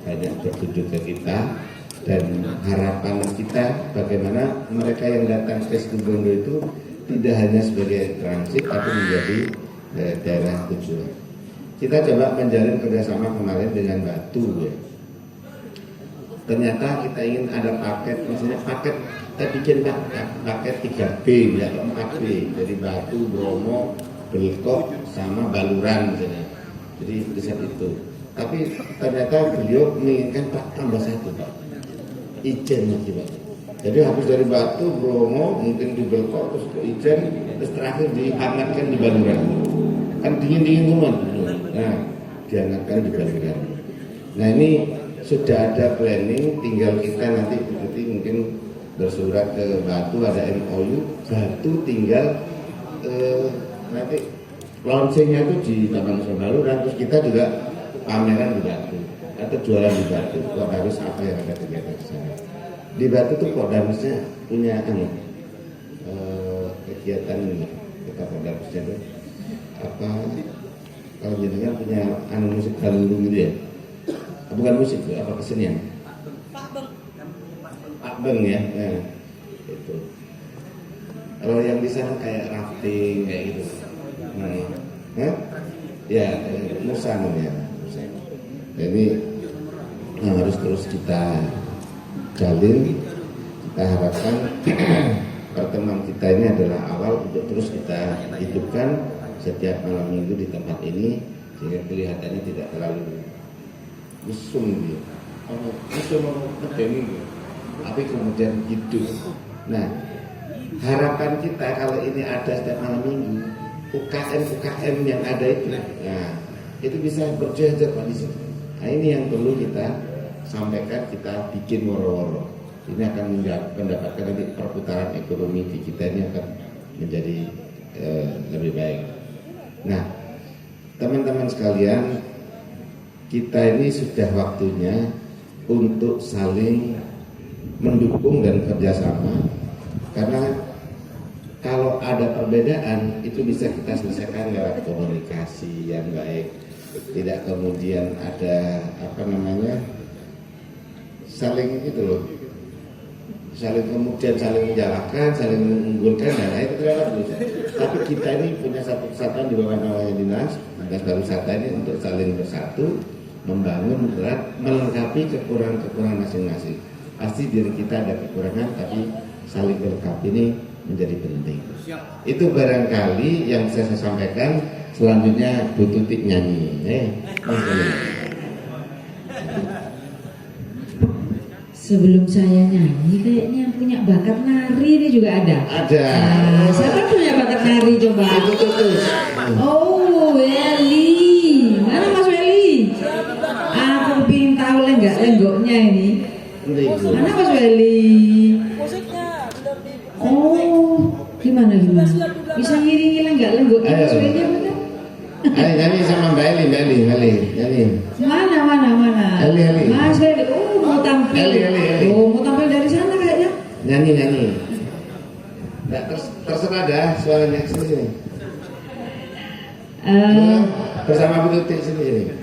banyak berkunjung ke kita, dan harapan kita bagaimana mereka yang datang ke Situbondo itu tidak hanya sebagai transit tapi menjadi daerah tujuan. Kita coba menjalin kerjasama kemarin dengan Batu ya. ternyata kita ingin ada paket, misalnya paket kita bikin paket 3B ya, 4B, jadi Batu, Bromo, Belkok sama Baluran misalnya. Jadi riset itu. Tapi ternyata beliau menginginkan Pak tambah satu Pak, Ijen lagi Pak. Jadi habis dari Batu, Bromo, mungkin di Belkok, terus ke Ijen, terus terakhir dihangatkan di Baluran. Kan dingin-dingin teman. Nah, dihangatkan di Baluran. Nah ini sudah ada planning, tinggal kita nanti mungkin bersurat ke Batu, ada MOU, Batu tinggal nanti launchingnya itu di Taman Nasional Baluran, terus kita juga pameran di Batu atau jualan di Batu. Kok harus apa yang ada kegiatan di sana? Di Batu tuh kok harusnya punya kegiatan ini, kita harusnya tuh apa? Kalau jenengan punya musik baru gitu ya? Bukan musik, apa kesenian? Pak Beng ya, nah, itu. Kalau yang di sana kayak rafting kayak gitu, ya Musa namanya. Jadi harus terus kita jalin. Kita harapkan pertemuan kita ini adalah awal untuk terus kita hidupkan setiap malam minggu di tempat ini sehingga kelihatannya tidak terlalu mesum gitu. Mesum gitu. Tapi kemudian hidup. Nah, harapan kita kalau ini ada setiap malam minggu, UKM yang ada itu, nah itu bisa berjejer Pak di situ. Nah ini yang perlu kita sampaikan, kita bikin woro-woro. Ini akan mendapatkan nanti perputaran ekonomi di kita ini akan menjadi lebih baik. Nah, teman-teman sekalian, kita ini sudah waktunya untuk saling mendukung dan kerjasama. Karena kalau ada perbedaan itu bisa kita selesaikan lewat komunikasi yang baik. Tidak kemudian ada saling itu loh, saling kemudian saling menyalahkan, saling mengunggulkan dan lain itu tidak bagus. Tapi kita ini punya satu kesatuan di bawah namanya dinas pariwisata ini untuk saling bersatu, membangun, melengkapi kekurangan-kekurangan masing-masing. Pasti diri kita ada kekurangan, tapi saling melengkapi ini menjadi penting. Itu barangkali yang saya sampaikan. Selanjutnya Bu Tutik nyanyi. Sebelum saya nyanyi, kayaknya yang punya bakat nari ini juga ada. Ada. Siapa punya bakat nari coba? Oh, Weli. Mana Mas Weli? Aku pengen tahu lenggoknya ini. Mana Mas Weli? Oh, gimana? Bisa ngiringi lenggoknya Mas Weli apa? Ayo nyanyi sama Mbak Eli, nyanyi. Mana? Eli. Mas Weli, mau tampil. Eli. Oh, mau tampil dari sana kayaknya. Nyanyi. Nggak terserah dah suaranya sini. Bersama Bu Tutik sini.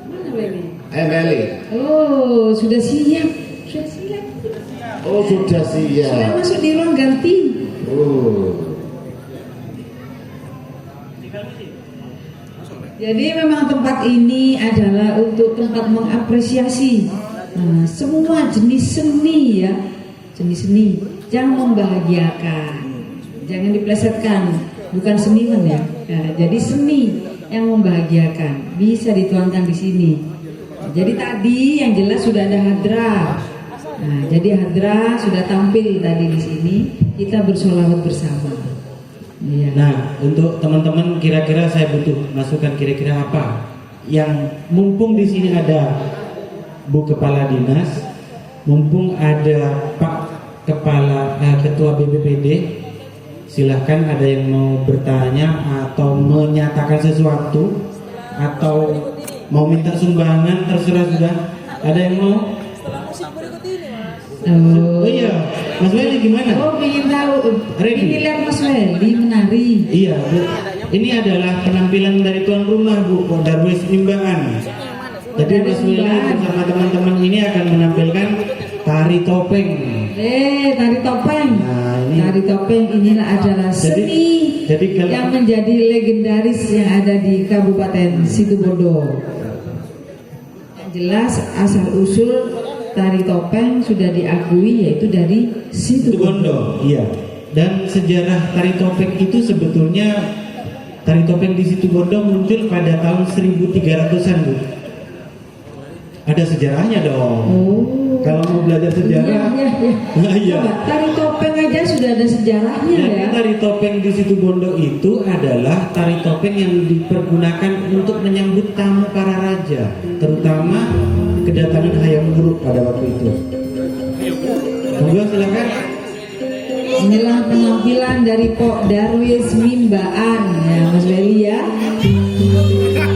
Mana Weli? Ayo Mbak Eli. Oh, sudah siap. Oh, sudah siap. Sudah masuk di ruang ganti. Oh. Jadi memang tempat ini adalah untuk tempat mengapresiasi semua jenis seni ya, jenis seni. Jangan membahagiakan, jangan diplesetkan, bukan seniman ya. Nah, jadi seni yang membahagiakan bisa dituangkan di sini. Jadi tadi yang jelas sudah ada hadrah. Nah, jadi hadrah sudah tampil tadi di sini. Kita bersolawat bersama. Ya. Nah, untuk teman-teman kira-kira saya butuh masukan kira-kira apa yang mumpung di sini ada Bu Kepala Dinas, mumpung ada Pak Ketua BPPD, silahkan ada yang mau bertanya atau menyatakan sesuatu atau mau minta sumbangan, terserah sudah. Ada yang mau? Oh iya, Mas Weli gimana? Oh, ingin tahu. Ready? Ini lihat Mas Weli menari. Iya Bu, ini adalah penampilan dari tuan rumah Bu, Darwis Nimbaan. Jadi Mas Weli bersama teman-teman ini akan menampilkan tari topeng. Tari topeng. Nah, ini. Tari topeng inilah adalah seni yang menjadi legendaris yang ada di Kabupaten Situbondo. Yang jelas asal usul tari topeng sudah diakui yaitu dari Situ Situbondo. Bondo, iya. Dan sejarah tari topeng itu sebetulnya tari topeng di Situ Bondo muncul pada tahun 1300-an, Bu. Ada sejarahnya dong. Oh. Kalau mau belajar sejarah, Iya. iya. Coba, tari topeng aja sudah ada sejarahnya Jadi ya. tari topeng di Situ Bondo itu adalah tari topeng yang dipergunakan untuk menyambut tamu para raja, terutama kedatangan Hayam Wuruk pada waktu itu. Monggo silakan. Inilah penampilan dari Pok Darwis Mimbaan ya Mas Beli ya. Putar.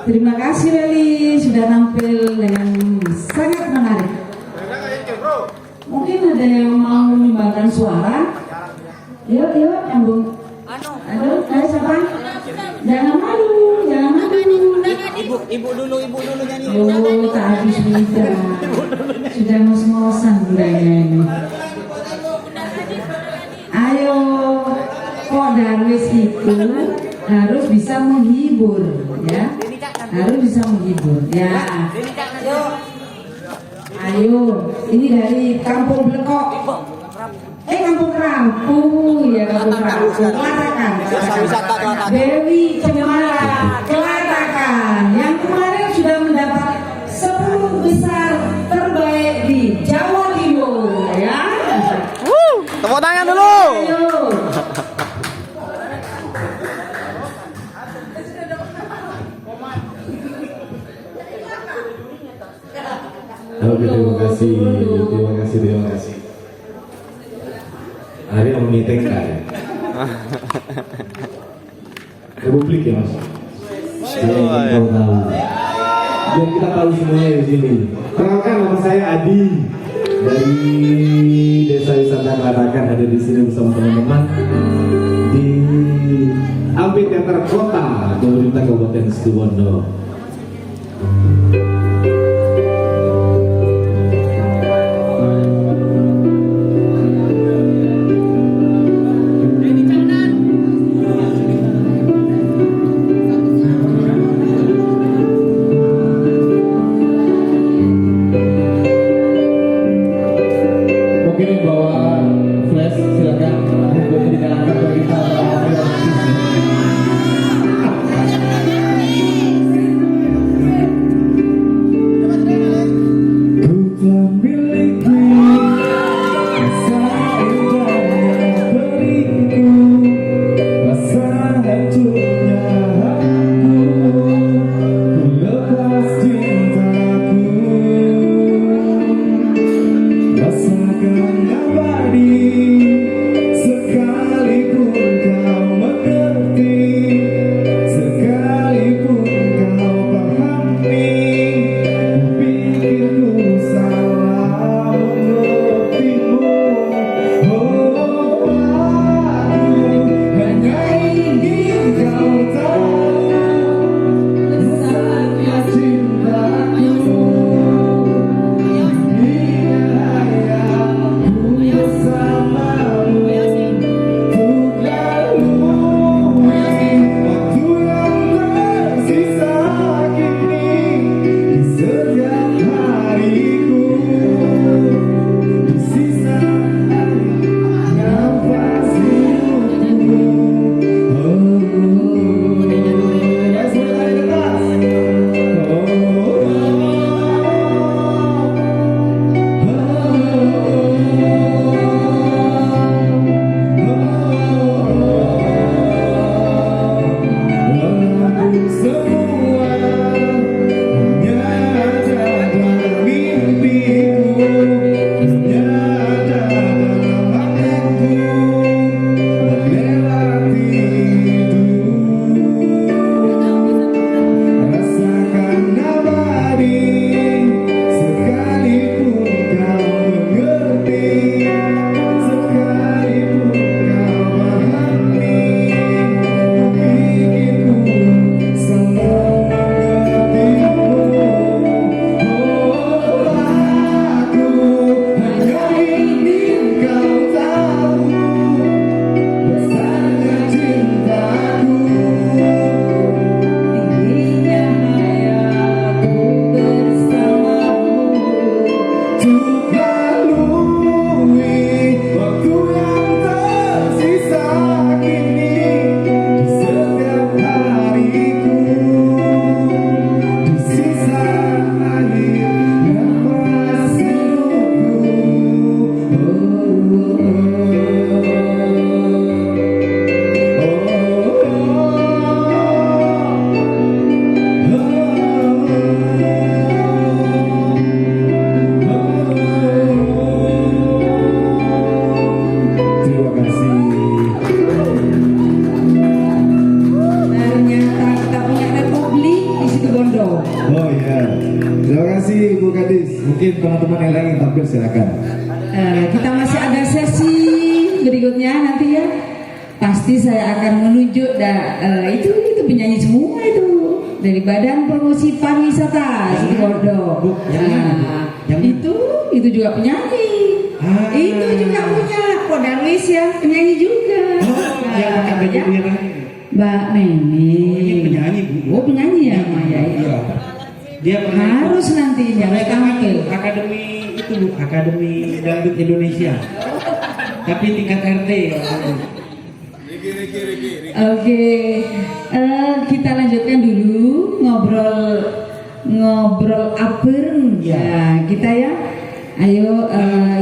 Terima kasih Leli sudah tampil dengan sangat menarik. Mungkin ada yang mau menyumbangkan suara? Yuk, nyambung. Aduh, siapa? Jangan malu, jangan malu. Ibu dulu nyanyi. Oh, tak habis bisa. Sudah ngos-ngosan budaya ini. Ayo, kok Darwis itu harus bisa menghibur, ya? Harus bisa menghibur, ya. Ayo, ini dari Kampung Blekok. Kampung Kerampung, ya Kampung Kerampung. Kelatakan. Dewi Cemara, Kelatakan. Yang kemarin sudah mendapat 10 besar terbaik di Jawa Timur, ya. Tepuk tangan dulu. Ayo. Oke, terima kasih. Hari yang meeting kan ya? Republik ya mas? Biar kita tahu semuanya di sini. Perkenalkan, nama saya Adi dari Desa Wisata Kelatakan, ada di sini bersama teman-teman di Amphitheater Kota pemerintah Kabupaten Situbondo. silakan. Kita masih ada sesi berikutnya nanti ya. Pasti saya akan menunjuk itu penyanyi semua itu dari Badan Promosi Pariwisata Situbondo. Bu, yang mana, Bu? Yang Itu juga penyanyi. Itu juga punya Pak Darwis ya, penyanyi juga. Yang pakai baju merah. Mbak Neni. Ini penyanyi, Bu. Oh, penyanyi ya, Maya. Iya. Dia pernah Harus nantinya mereka tampil. akademi itu Bu, Akademi Dangdut Indonesia. Tapi tingkat RT ya. Oke, kita lanjutkan dulu ngobrol apern ya kita ya. Ayo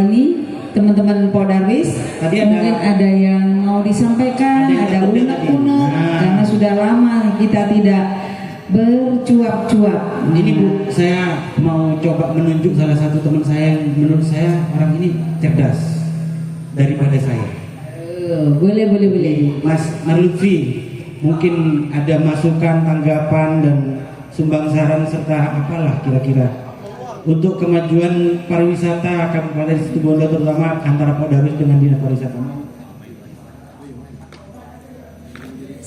ini teman-teman Podarwis, Tadi mungkin ada yang mau disampaikan, ada unek-unek karena sudah lama kita tidak bercuap-cuap. Ini Bu, saya mau coba menunjuk salah satu teman saya yang menurut saya orang ini cerdas daripada saya. Boleh. Mas Marlutfi, mungkin ada masukan, tanggapan dan sumbang saran serta apalah kira-kira untuk kemajuan pariwisata Kabupaten Situbondo terutama antara Podarwis dengan Dinas Pariwisata.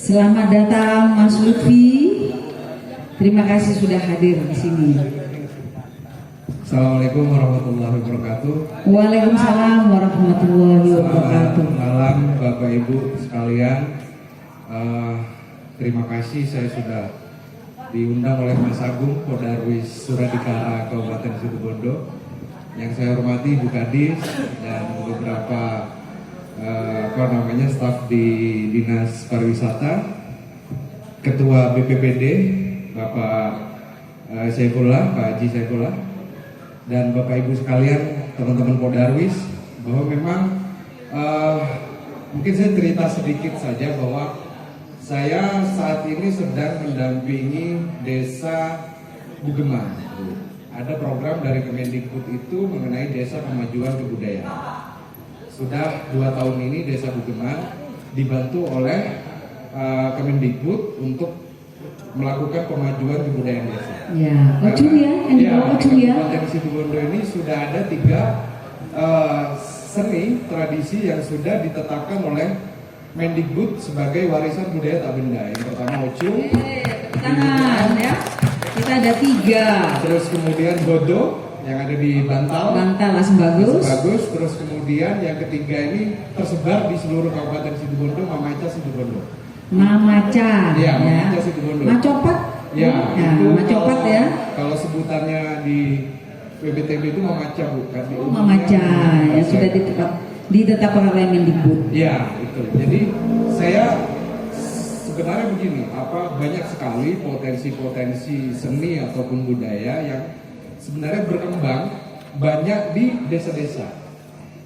Selamat datang Mas Lutfi. Terima kasih sudah hadir di sini. Assalamualaikum warahmatullahi wabarakatuh. Waalaikumsalam warahmatullahi wabarakatuh. Selamat malam Bapak Ibu sekalian. Terima kasih saya sudah diundang oleh Mas Agung Podarwis Suradikara Kabupaten Situbondo. Yang saya hormati Ibu Kadis dan beberapa staf di Dinas Pariwisata, Ketua BPPD Bapak Saifullah, Pak Haji Saifullah, dan Bapak Ibu sekalian, teman-teman Podarwis, bahwa memang mungkin saya cerita sedikit saja bahwa saya saat ini sedang mendampingi Desa Bugeman. Ada program dari Kemendikbud itu mengenai Desa Pemajuan Kebudayaan. Sudah 2 tahun ini Desa Bugeman dibantu oleh Kemendikbud untuk melakukan pemajuan kebudayaan desa. Ya, Ocung ya, yang dibawa Ocung ya. Kabupaten Situbondo ini sudah ada 3 seni tradisi yang sudah ditetapkan oleh Mendikbud sebagai warisan budaya tak benda. Yang pertama Ocung, Tangan ya. Kita ada 3. terus kemudian Godo yang ada di Bantal, Asem Bagus. terus kemudian yang ketiga ini tersebar di seluruh Kabupaten Situbondo, Mamaca Situbondo. Mamaca. Iya, Mamaca Situbondo. Macopat. Ya, itu Macopat kalau- ya. Kalau sebutannya di PBTB itu Mamaca bukan di umumnya Mamaca yang Mamaca. sudah ditetapkan oleh Mendikbud. Ya, itu. Jadi saya sebenarnya begini, banyak sekali potensi-potensi seni ataupun budaya yang sebenarnya berkembang banyak di desa-desa.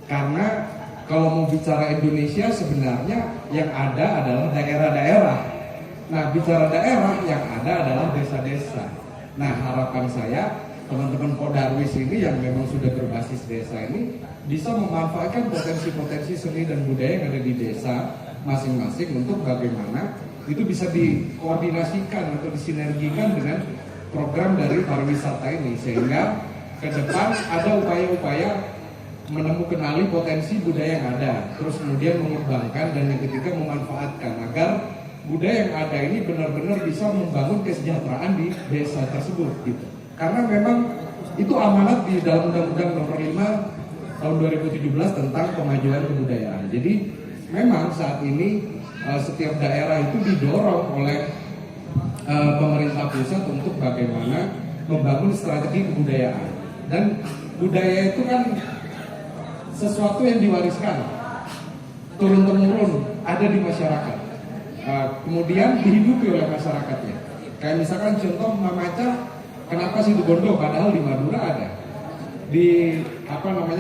Karena kalau mau bicara Indonesia sebenarnya yang ada adalah daerah-daerah. Nah, bicara daerah yang ada adalah desa-desa. Nah, harapan saya teman-teman Podarwis ini yang memang sudah berbasis desa ini bisa memanfaatkan potensi-potensi seni dan budaya yang ada di desa masing-masing untuk bagaimana itu bisa dikoordinasikan atau disinergikan dengan program dari pariwisata ini sehingga ke depan ada upaya-upaya menemukan potensi budaya yang ada, terus kemudian mengembangkan dan yang ketiga memanfaatkan agar budaya yang ada ini benar-benar bisa membangun kesejahteraan di desa tersebut gitu. Karena memang itu amanat di dalam Undang-Undang Nomor 5 tahun 2017 tentang pemajuan kebudayaan. Jadi memang saat ini setiap daerah itu didorong oleh pemerintah pusat untuk bagaimana membangun strategi kebudayaan. Dan budaya itu kan sesuatu yang diwariskan turun-temurun ada di masyarakat, kemudian dihidupi oleh masyarakatnya. Kayak misalkan contoh Mamaca, kenapa Situbondo padahal di Madura ada, di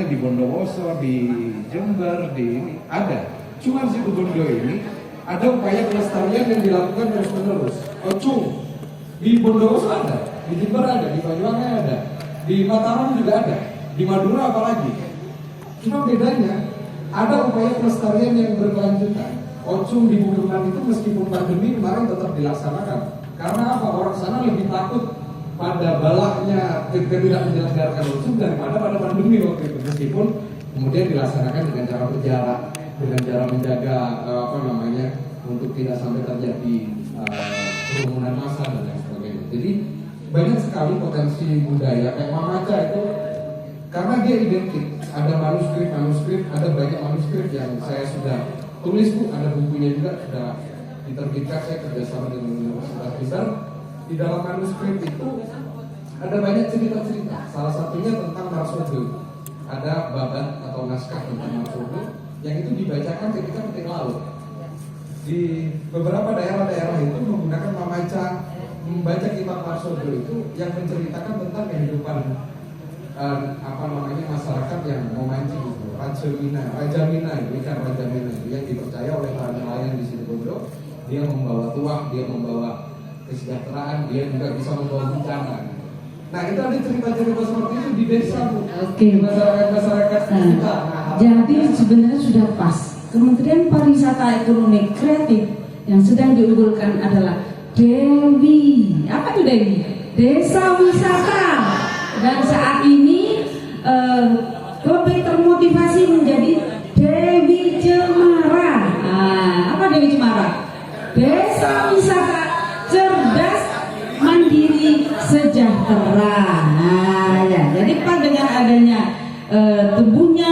di Bondowoso, di Jember, di ini ada. Cuman Situbondo ini ada upaya pelestarian yang dilakukan terus-menerus. Ocung di Bondowoso ada, di Jember ada, di Banyuwangi ada, di Mataram juga ada, di Madura apalagi. Cuma bedanya ada upaya pelestarian yang berkelanjutan. Ocung di Bugeman itu meskipun pandemi kemarin tetap dilaksanakan. Karena apa? Orang sana lebih takut pada balaknya ketika tidak menyelenggarakan Ojo daripada pada pandemi waktu itu, meskipun kemudian dilaksanakan dengan cara berjarak, dengan cara menjaga untuk tidak sampai terjadi kerumunan massa dan lain sebagainya. Jadi banyak sekali potensi budaya kayak Mamaca itu karena dia identik. Ada manuskrip, ada banyak manuskrip yang saya sudah tulis, Bu, ada bukunya juga sudah diterbitkan. Saya kerjasama dengan Universitas Pisar. Di dalam manuskrip itu ada banyak cerita-cerita. Salah satunya tentang Marsodo. Ada babat atau naskah tentang Marsodo yang itu dibacakan ketika petik laut. Di beberapa daerah-daerah itu menggunakan Mamaca, membaca kitab Marsodo itu yang menceritakan tentang kehidupan masyarakat yang memancing itu. Raja Mina yang dipercaya oleh para nelayan di situ Bondo. Dia membawa tuah, dia membawa kesejahteraan, dia juga bisa membawa bencana. Nah, itu ada cerita-cerita seperti itu di desa, Bu. Oke. Masyarakat kita. Jadi sebenarnya sudah pas. Kementerian Pariwisata Ekonomi Kreatif yang sedang diunggulkan adalah Dewi. Apa itu Dewi? Desa Wisata. Dan saat ini lebih termotivasi menjadi Dewi Cemara. Apa Dewi Cemara? Desa Wisata cerdas, mandiri, sejahtera. Jadi Pak, dengan adanya tumbuhnya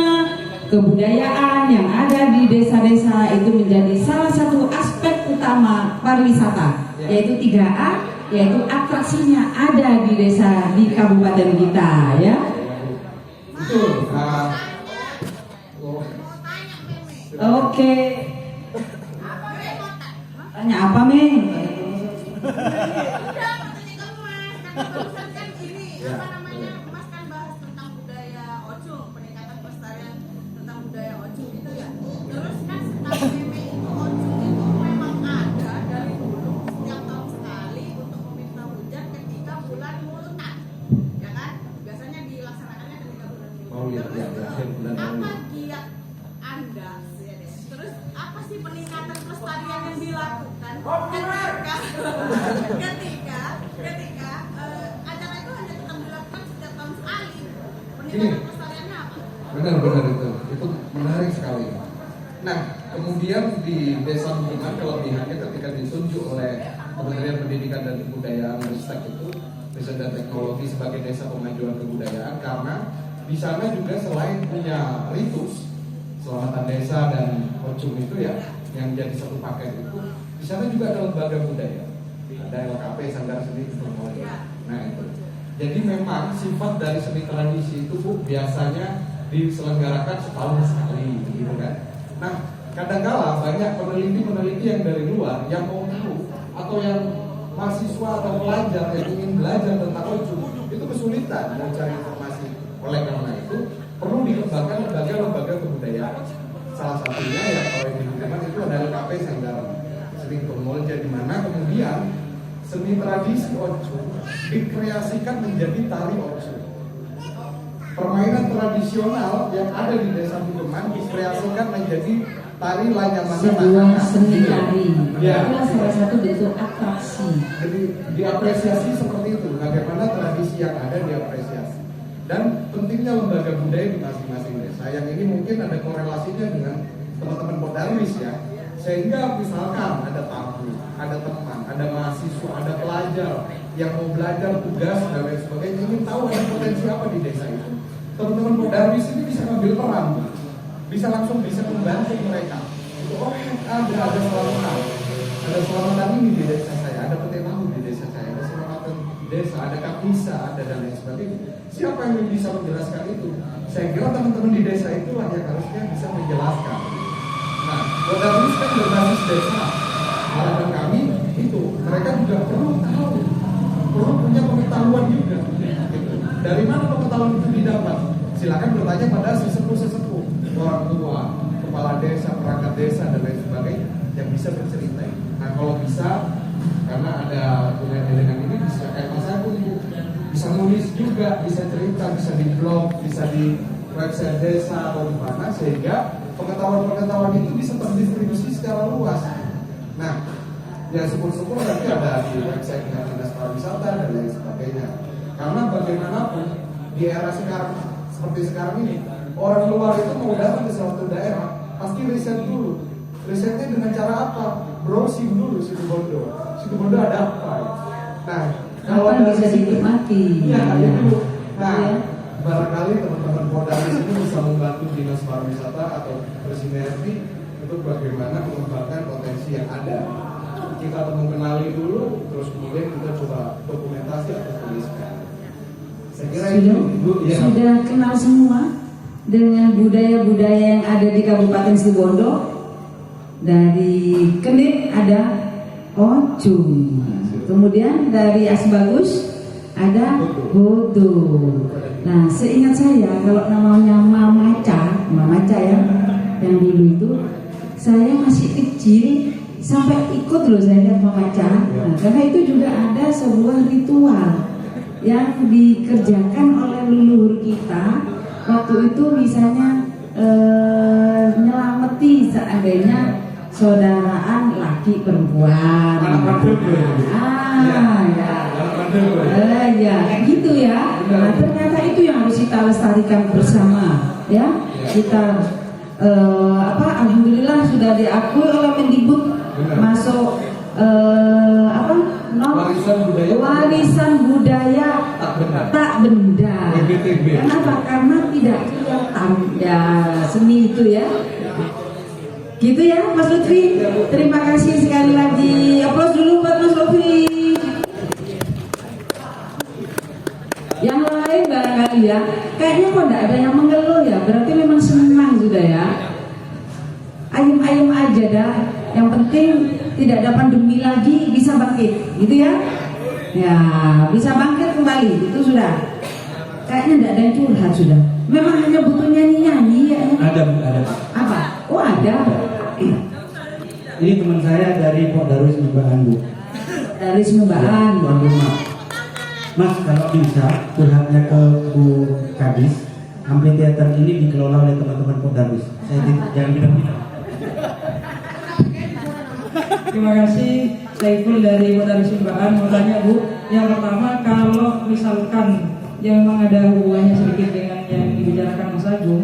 kebudayaan yang ada di desa-desa itu menjadi salah satu aspek utama pariwisata, yaitu 3A, yaitu atraksinya ada di desa di kabupaten kita, ya. Betul. Oke. Tanya apa, Meng? Mas kan bahas tentang budaya Ojung, peningkatan pelestarian tentang budaya Ojung itu ya. Terus kan setahu meme itu Ojung itu memang ada dari dulu setiap tahun sekali untuk meminta hujan ketika bulan Multan, ya kan? Biasanya dilaksanakannya ketika bulan Multan. Terus apa giat Anda? Terus apa sih peningkatan pelestarian yang dilakukan ketika acara itu hanya tetap dilakukan setiap tahun sekali? Peningkatan pelestariannya apa? Benar itu menarik sekali. Nah, kemudian di Desa Bendungan kelebihannya ketika ditunjuk oleh Kementerian Pendidikan dan Kebudayaan Ristek itu Riset dan Teknologi sebagai desa pemajuan kebudayaan, karena di sana juga selain punya ritus selamatan desa dan Ojung itu ya yang jadi satu paket itu, di sana juga ada lembaga budaya, ada LKP Sanggar Seni Kebudayaan. Nah itu, jadi memang sifat dari seni tradisi itu, Bu, biasanya diselenggarakan setahun sekali, gitu kan. Nah, kadang-kala banyak peneliti yang dari luar yang mau tahu atau yang mahasiswa atau pelajar yang ingin belajar tentang Ojung itu kesulitan mencari informasi. Oleh karena itu perlu dikembangkan lembaga-lembaga kebudayaan. Salah satunya ya kalau yang digunakan itu adalah LKP Sanggar Seni Kebudayaan, di mana kemudian seni tradisi Ojung dikreasikan menjadi tari Ojung. Permainan tradisional yang ada di Desa Budeman dikreasikan menjadi tari Lanyamana Sebuah seni tari. Ya. Itulah salah satu bentuk atraksi. Jadi diapresiasi seperti itu, bagaimana tradisi yang ada diapresiasi. Dan pentingnya lembaga budaya di masing-masing desa. Yang ini mungkin ada korelasinya dengan teman-teman Podarwis ya. Sehingga misalkan ada tamu, ada teman, ada mahasiswa, ada pelajar yang mau belajar tugas dan lain sebagainya, ingin tahu ada potensi apa di desa itu. Teman-teman Podarwis ini bisa ngambil peran, bisa membantu mereka. Oh, ada selamatan ini di desa saya, ada petai tahu di desa saya, ada selamatan desa, ada kapisa, ada dan lain sebagainya. Siapa yang bisa menjelaskan itu? Saya kira teman-teman di desa itulah yang harusnya bisa menjelaskan. Nah, Podarwis kan berbasis desa. Harapan kami itu mereka juga perlu tahu, perlu punya pengetahuan juga. Gitu. Dari mana pengetahuan itu didapat? Silakan bertanya pada sesepuh-sesepuh, orang tua, kepala desa, perangkat desa dan lain sebagainya yang bisa bercerita. Nah, kalau bisa, karena ada dengan ini bisa kayak Mas Agung, bisa nulis juga, bisa cerita, bisa di blog, bisa di website desa atau di mana, sehingga pengetahuan itu bisa terdistribusi secara luas. Nah, ya syukur-syukur nanti ada di website Dinas pariwisata dan lain sebagainya. Karena bagaimanapun di era sekarang seperti sekarang ini, orang luar itu mau datang ke suatu daerah pasti riset dulu. Risetnya dengan cara apa? Browsing dulu situ Bondo. Situ Bondo ada apa? Nah, kalau Apa dari bisa situ, dinikmati? iya, Ya. itu. Nah, Iya. barangkali teman-teman Polda di sini bisa membantu dinas pariwisata atau bersinergi untuk bagaimana mengembangkan potensi yang ada. Kita mengenali dulu, terus kemudian kita coba dokumentasi atau tuliskan. Saya kira itu, Bu, ya. Sudah kenal semua dengan budaya-budaya yang ada di Kabupaten Situbondo. Dari Kenit ada Ocung, kemudian dari Asbagus ada Hodo. Nah, seingat saya kalau namanya Mamaca ya, yang dulu itu saya masih kecil sampai ikut loh saya lihat Mamaca. Nah, karena itu juga ada sebuah ritual yang dikerjakan oleh leluhur kita waktu itu, misalnya nyelameti seandainya saudaraan laki perempuan. Ya, kayak gitu ya. Nah, ternyata itu yang harus kita lestarikan bersama, ya. Kita alhamdulillah sudah diakui oleh Mendikbud masuk warisan budaya tak benda. Kenapa? Karena tidak kelihatan ya seni itu ya. Gitu ya Mas Lutfi. Terima kasih sekali lagi. Aplaus dulu buat Mas Lutfi. Yang lain barangkali ya, kayaknya kok tidak ada yang mengeluh ya. Berarti memang senang sudah ya. Ayem-ayem aja dah. Yang penting tidak ada pandemi lagi, bisa bangkit, gitu ya. Ya, bisa bangkit kembali, itu sudah. Kayaknya tidak ada yang curhat sudah. Memang hanya butuh nyanyi-nyanyi ya. Ada. Apa? Oh ada. Ini teman saya dari Pok Darwis Membaan, Bu. Dari Sumbahan. Tuan rumah. Mas, kalau bisa curhatnya ke Bu Kadis, amphitheater ini dikelola oleh teman-teman Pok Darwis. Saya jangan bilang-bilang. Terima kasih Saiful dari Pok Darwis Sumbahan. Mau tanya Bu, yang pertama kalau misalkan yang memang ada hubungannya sedikit dengan yang dibicarakan Mas Agung,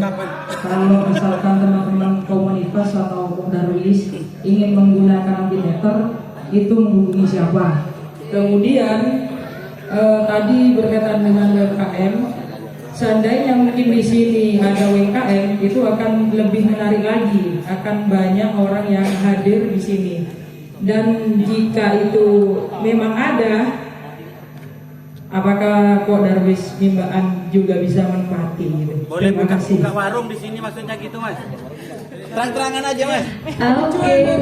kalau misalkan teman-teman komunitas atau Pok Darwis ingin menggunakan amphitheater, itu menghubungi siapa? Kemudian tadi berkaitan dengan UMKM, seandainya mungkin di sini ada UMKM, itu akan lebih menarik lagi, akan banyak orang yang hadir di sini. Dan jika itu memang ada, apakah Pok Darwis Mimbaan juga bisa menempati gitu? Boleh buka warung di sini maksudnya gitu Mas? Terang-terangan aja Mas. Oke.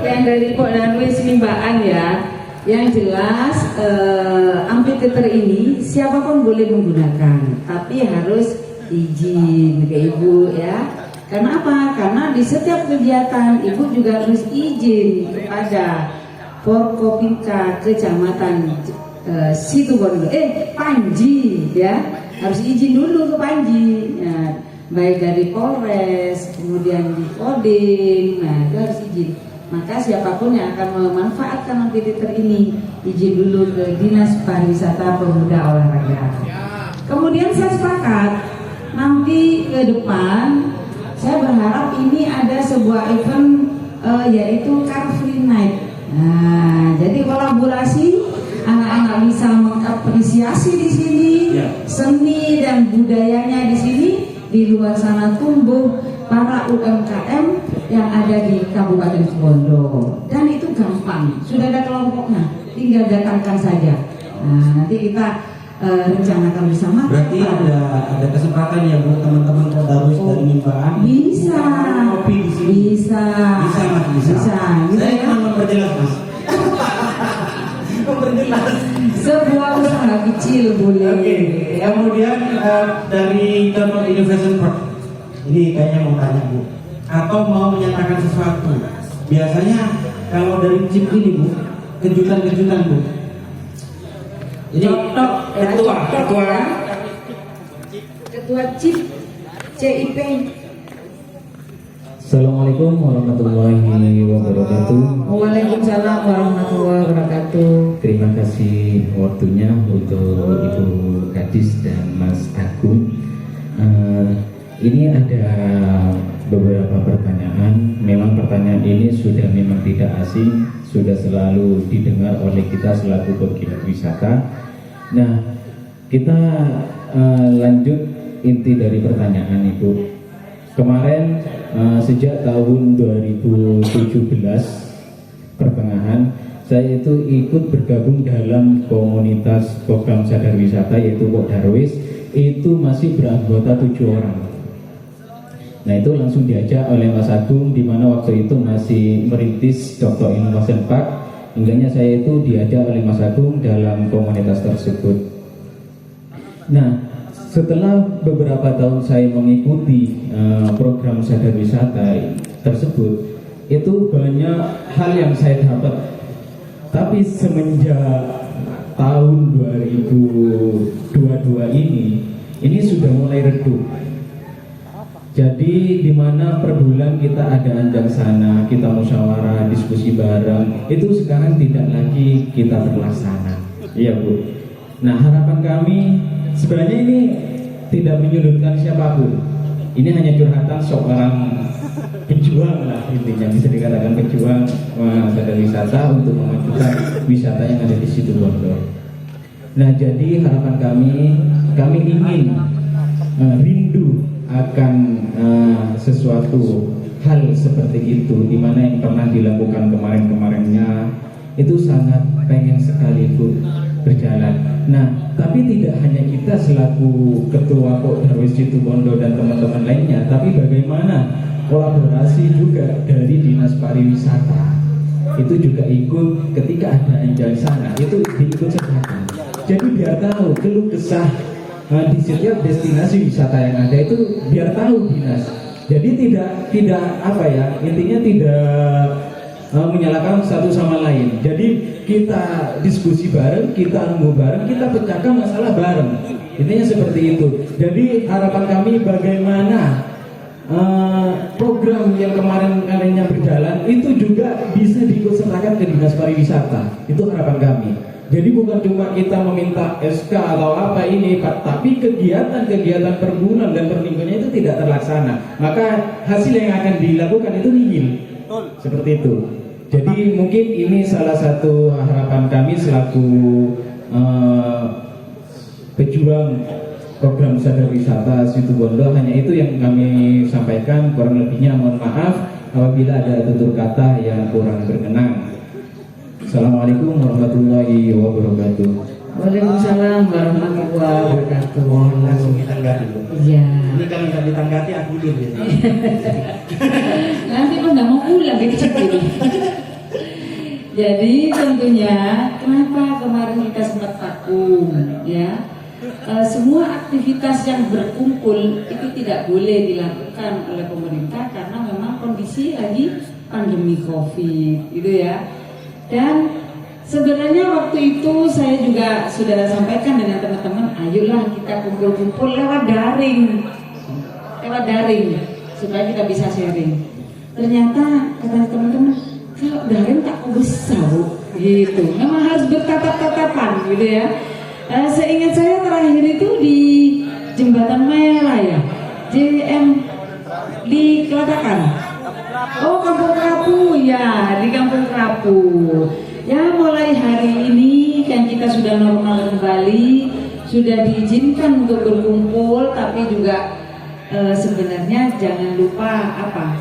Yang dari Pok Darwis Mimbaan ya. Yang jelas amphitheater ini siapapun boleh menggunakan, tapi harus izin ke Ibu ya. Karena apa? Karena di setiap kegiatan Ibu juga harus izin kepada Forkopimka Kecamatan Situbondo, Panji ya, harus izin dulu ke Panji ya, baik dari Polres kemudian di Kodim, nah itu harus izin. Maka siapapun yang akan memanfaatkan amphitheater ini izin dulu ke Dinas Pariwisata Pemuda Olahraga. Kemudian saya sepakat nanti ke depan saya berharap ini ada sebuah event yaitu Car Free Night. Nah, jadi kolaborasi anak-anak bisa mengapresiasi di sini seni dan budayanya di sini, di luar sana tumbuh para UMKM yang ada di Kabupaten Situbondo. Dan itu gampang, sudah ada kelompoknya, tinggal datangkan saja. Nah, nanti kita rencanakan bersama. Berarti ada kesempatan ya buat teman-teman Pok Darwis dari Mimbaan. Bisa. Kopi di sini. Bisa. Bisa Mas, bisa. Gitu Saya ya. cuma memperjelas Mas. Memperjelas. Sebuah usaha kecil boleh. Oke. Kemudian dari Contoh Innovation Park. Ini kayaknya mau tanya Bu, atau mau menyatakan sesuatu. Biasanya kalau dari chip ini Bu, kejutan-kejutan Bu. Jadi ketua CIP Assalamualaikum warahmatullahi wabarakatuh. Waalaikumsalam warahmatullahi wabarakatuh. Terima kasih waktunya untuk Ibu Kadis dan Mas Agung. Ini ada beberapa pertanyaan. Memang pertanyaan ini sudah memang tidak asing, sudah selalu didengar oleh kita selaku pegiat wisata. Nah, kita lanjut inti dari pertanyaan Ibu. Kemarin sejak tahun 2017 pertengahan saya itu ikut bergabung dalam komunitas program sadar wisata yaitu Pok Darwis, itu masih beranggota 7 orang. Nah itu langsung diajak oleh Mas Agung, di mana waktu itu masih merintis Dr. Innovation Park, hingganya saya itu diajak oleh Mas Agung dalam komunitas tersebut. Nah setelah beberapa tahun saya mengikuti program sadar wisata tersebut, itu banyak hal yang saya dapat. Tapi semenjak tahun 2022 ini sudah mulai redup. Jadi di mana per bulan kita ada anjang sana, kita musyawarah, diskusi bareng, itu sekarang tidak lagi kita terlaksana. Iya Bu. Nah harapan kami sebenarnya ini tidak menyudutkan siapapun. Ini hanya curhatan seorang pejuang lah, intinya bisa dikatakan pejuang sadar wisata untuk memajukan wisata yang ada di Situbondo. Nah jadi harapan kami ingin rindu akan sesuatu hal seperti itu, di mana yang pernah dilakukan kemarinnya itu sangat pengen sekali Bu berjalan. Nah, tapi tidak hanya kita selaku ketua Pok Darwis Situbondo dan teman-teman lainnya, tapi bagaimana kolaborasi juga dari Dinas Pariwisata itu juga ikut ketika ada anjang sana, itu diikut sertakan. Jadi biar tahu keluh kesah di setiap destinasi wisata yang ada itu biar tahu dinas. Jadi tidak apa ya, intinya tidak menyalahkan satu sama lain. Jadi kita diskusi bareng, kita nunggu bareng, kita pecahkan masalah bareng. Intinya seperti itu. Jadi harapan kami bagaimana program yang kemarin-kemarinnya berjalan itu juga bisa diikutsertakan ke Dinas Pariwisata. Itu harapan kami. Jadi bukan cuma kita meminta SK atau apa ini, tapi kegiatan-kegiatan per bulan dan per minggunya itu tidak terlaksana. Maka hasil yang akan dilakukan itu nihil. Seperti itu. Jadi mungkin ini salah satu harapan kami selaku pejuang program sadar wisata Situbondo. Hanya itu yang kami sampaikan, kurang lebihnya mohon maaf apabila ada tutur kata yang kurang berkenan. Assalamualaikum warahmatullahi wabarakatuh. Waalaikumsalam warahmatullahi wabarakatuh. Langsung ditanggapi Bu. Iya. Ini kalau nggak ditanggapi aku diem biasanya. Nanti kok nggak mau pulang gitu. Jadi tentunya kenapa kemarin kita sempat vakum ya? Semua aktivitas yang berkumpul itu tidak boleh dilakukan oleh pemerintah karena memang kondisi lagi pandemi COVID gitu ya. Dan sebenarnya waktu itu saya juga sudah sampaikan dengan teman-teman, ayolah kita kumpul-kumpul lewat daring supaya kita bisa sharing. Ternyata kata teman-teman, kalau daring tak besar Bu, gitu. Memang harus bertatap-tatapan gitu ya. Seingat saya terakhir itu di Jembatan Mayala ya, JM di Kelatakan. Oh Kampung Kerapu ya, di Kampung Kerapu. Ya mulai hari ini kan kita sudah normal kembali, sudah diizinkan untuk berkumpul, tapi juga sebenarnya jangan lupa apa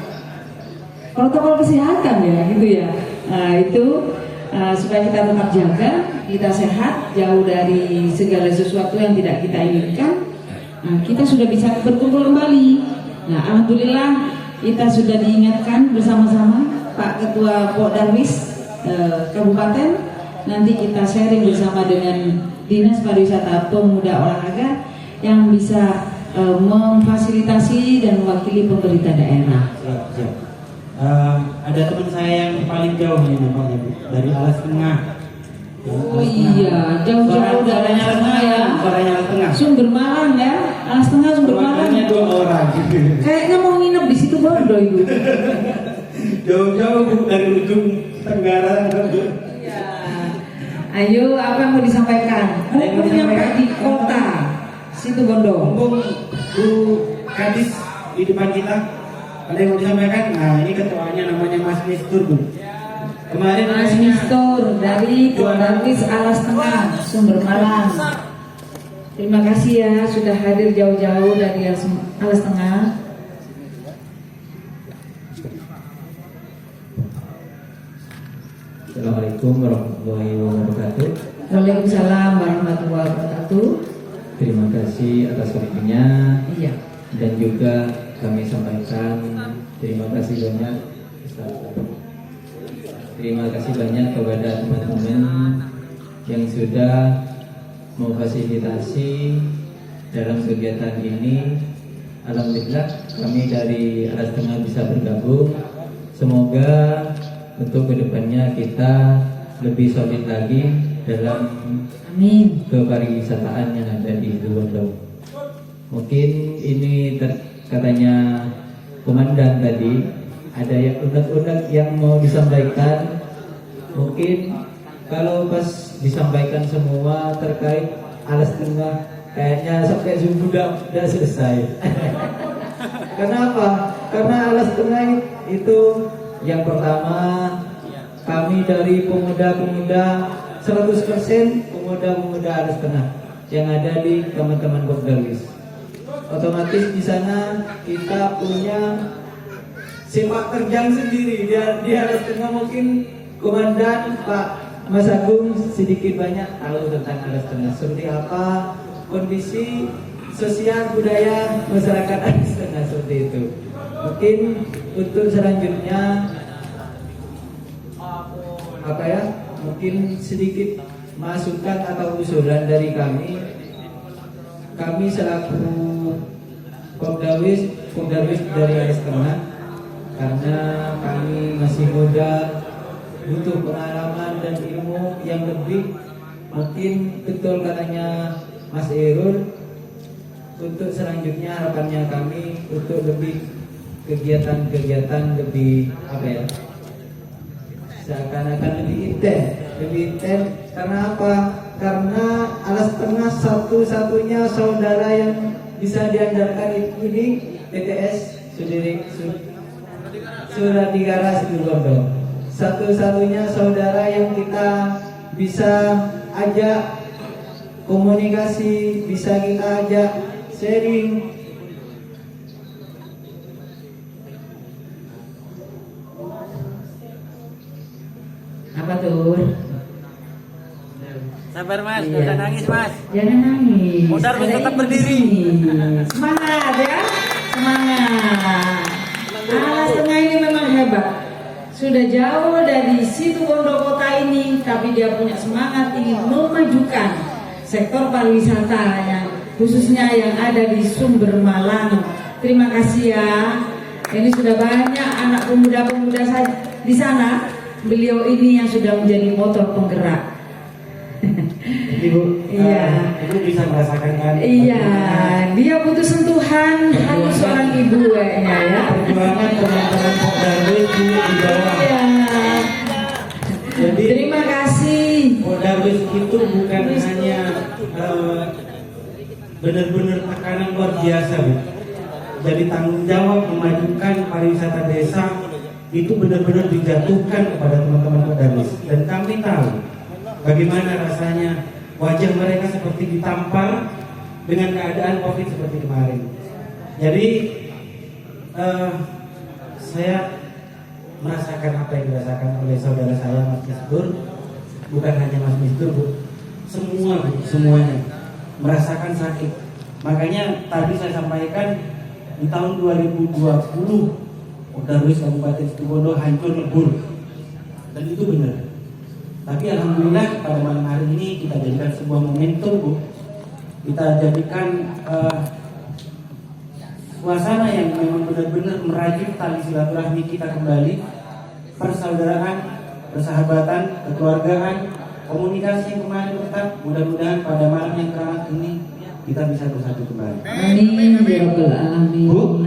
protokol kesehatan ya gitu ya. Nah itu supaya kita tetap jaga, kita sehat, jauh dari segala sesuatu yang tidak kita inginkan. Nah, kita sudah bisa berkumpul kembali. Nah alhamdulillah kita sudah diingatkan bersama-sama Pak Ketua Pok Darwis Kabupaten, nanti kita sharing bersama dengan Dinas Pariwisata Pemuda Olahraga yang bisa memfasilitasi dan mewakili pemerintah daerah. Siap. Ada teman saya yang paling jauh nih namanya Bu, dari Alas Tengah. Oh iya, jauh-jauh dari Alas Tengah ya. Suaranya Alas Tengah. Sumber Malang ya, Alas Tengah Sumber Malang. Perwakilannya 2 orang. Kayaknya mau nginep di situ Bondo itu. Jauh-jauh dari ujung tenggara. Iya. Ayo, apa yang mau disampaikan? Ada yang mau Mumpung disampaikan? nyampe di kota situ Bondo. Mumpung Bu Kadis di depan kita, ada yang mau disampaikan? Nah, ini ketuanya namanya Mas Mistur, Bu. Kemarin Mas namanya- Mistur dari Pondarwis Alas Tengah Sumber Malang. Terima kasih ya sudah hadir jauh-jauh dari Alas Tengah. Assalamualaikum warahmatullahi wabarakatuh. Waalaikumsalam warahmatullahi wabarakatuh. Terima kasih atas waktunya. Iya. Dan juga kami sampaikan terima kasih banyak Ustaz. Terima kasih banyak kepada teman-teman yang sudah memfasilitasi dalam kegiatan ini. Alhamdulillah kami dari Alas Tengah bisa bergabung. Semoga untuk kedepannya kita lebih solid lagi dalam Amin. kepariwisataan yang ada di Bondo. Mungkin ini katanya komandan tadi ada yang unek-unek yang mau disampaikan. Mungkin kalau pas disampaikan semua terkait Alas Tengah kayaknya sampai subuh udah selesai. Kenapa? Karena Alas Tengah itu yang pertama kami dari pemuda-pemuda 100% pemuda-pemuda Alas Tengah yang ada di teman-teman Bogdawis. Otomatis di sana kita punya sepak terjang sendiri di Alas Tengah. Mungkin Komandan Pak Mas Agung sedikit banyak tahu tentang Alas Tengah, seperti apa kondisi sosial budaya masyarakat Alas Tengah seperti itu. Mungkin untuk selanjutnya apa ya? Mungkin sedikit masukan atau usulan dari kami. Kami selaku Pomdawis dari Alas Tengah, karena kami masih muda, butuh pengalaman dan ilmu yang lebih. Mungkin betul katanya Mas Irul, untuk selanjutnya harapannya kami untuk lebih kegiatan-kegiatan lebih apa ya, seakan-akan lebih intens. Karena apa? Karena Alas Tengah satu-satunya saudara yang bisa diandalkan ini TTS Suradigara Situbondo. Satu-satunya saudara yang kita bisa ajak komunikasi, bisa kita ajak sharing. Apa tuh? Sabar Mas, Iya. jangan nangis Mas. Jangan nangis. Pondarwis Ada tetap ibu berdiri. di sini. Semangat ya, semangat. Alas Tengah ini memang hebat. Sudah jauh dari situ Bondo kota ini, tapi dia punya semangat ingin memajukan sektor pariwisata yang khususnya yang ada di Sumber Malang. Terima kasih ya. Ini sudah banyak anak pemuda-pemuda di sana. Beliau ini yang sudah menjadi motor penggerak. Ibu, Iya. Ibu bisa merasakan kan? Iya, dia butuh sentuhan hati seorang ibu kayaknya ya. Perjuangan teman-teman Pomdawis di bawah. Iya. Jadi Terima kasih. Pomdawis itu bukan hanya benar-benar tekanan luar biasa, Bu. Jadi tanggung jawab memajukan pariwisata desa itu benar-benar dijatuhkan kepada teman-teman Pomdawis. Dan kami tahu bagaimana rasanya wajah mereka seperti ditampar dengan keadaan COVID seperti kemarin. Jadi saya merasakan apa yang dirasakan oleh saudara saya Mas Mistur. Bukan hanya Mas Mistur, Bu. Semua, Bu, semuanya merasakan sakit. Makanya tadi saya sampaikan di tahun 2020 Pomdawis Kabupaten Situbondo hancur lebur. Dan itu benar. Tapi alhamdulillah pada malam hari ini kita jadikan sebuah momentum, Bu. Kita jadikan suasana yang memang benar-benar merajut tali silaturahmi kita kembali, persaudaraan, persahabatan, kekeluargaan, komunikasi yang kemarin tetap, mudah-mudahan pada malam yang keramat ini kita bisa bersatu kembali. Amin ya rabbal alamin. Bu,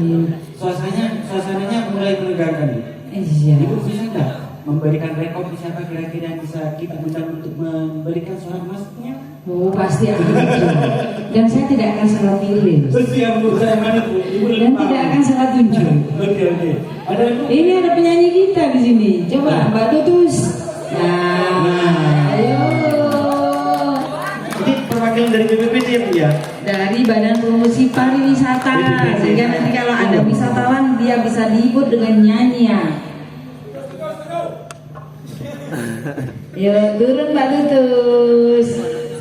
suasananya mulai menegangkan nih. Iya. Ibu bisa nggak memberikan rekod siapa kira-kira yang bisa kita undang untuk memberikan suara emasnya? Oh pasti akan muncul. Dan saya tidak akan salah pilih. Siap Bu, saya mana Bu? Ibu Dan tidak akan salah tunjuk. Oke. Ada Bu? Ini ada penyanyi kita di sini. Coba Mbak Tutus. Nah, ayo. Ini perwakilan dari BPPT ya Bu ya? Dari Badan Promosi Pariwisata. Sehingga nanti kalau ada wisatawan dia bisa dihibur dengan nyanyian. Yo turun Mbak Tutus.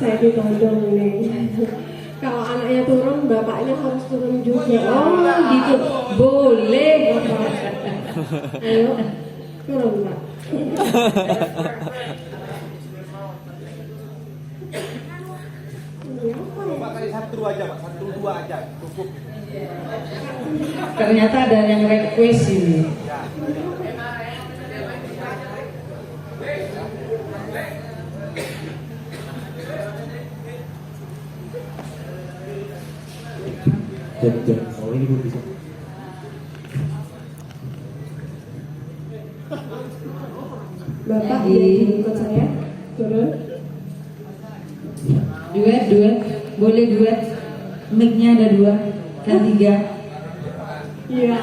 Saya ditodong nih. Kalau anaknya turun, bapaknya harus turun juga. Oh gitu, boleh. Ayo, turun Pak. Pak kali satu aja, Pak. 1, 2 aja. Cukup. Ternyata ada yang request ini. Oh ini Bu bisa. Bapak Lagi. ikut saya. Turun. Duet, boleh duet. Mic-nya ada 2, kan 3. Iya.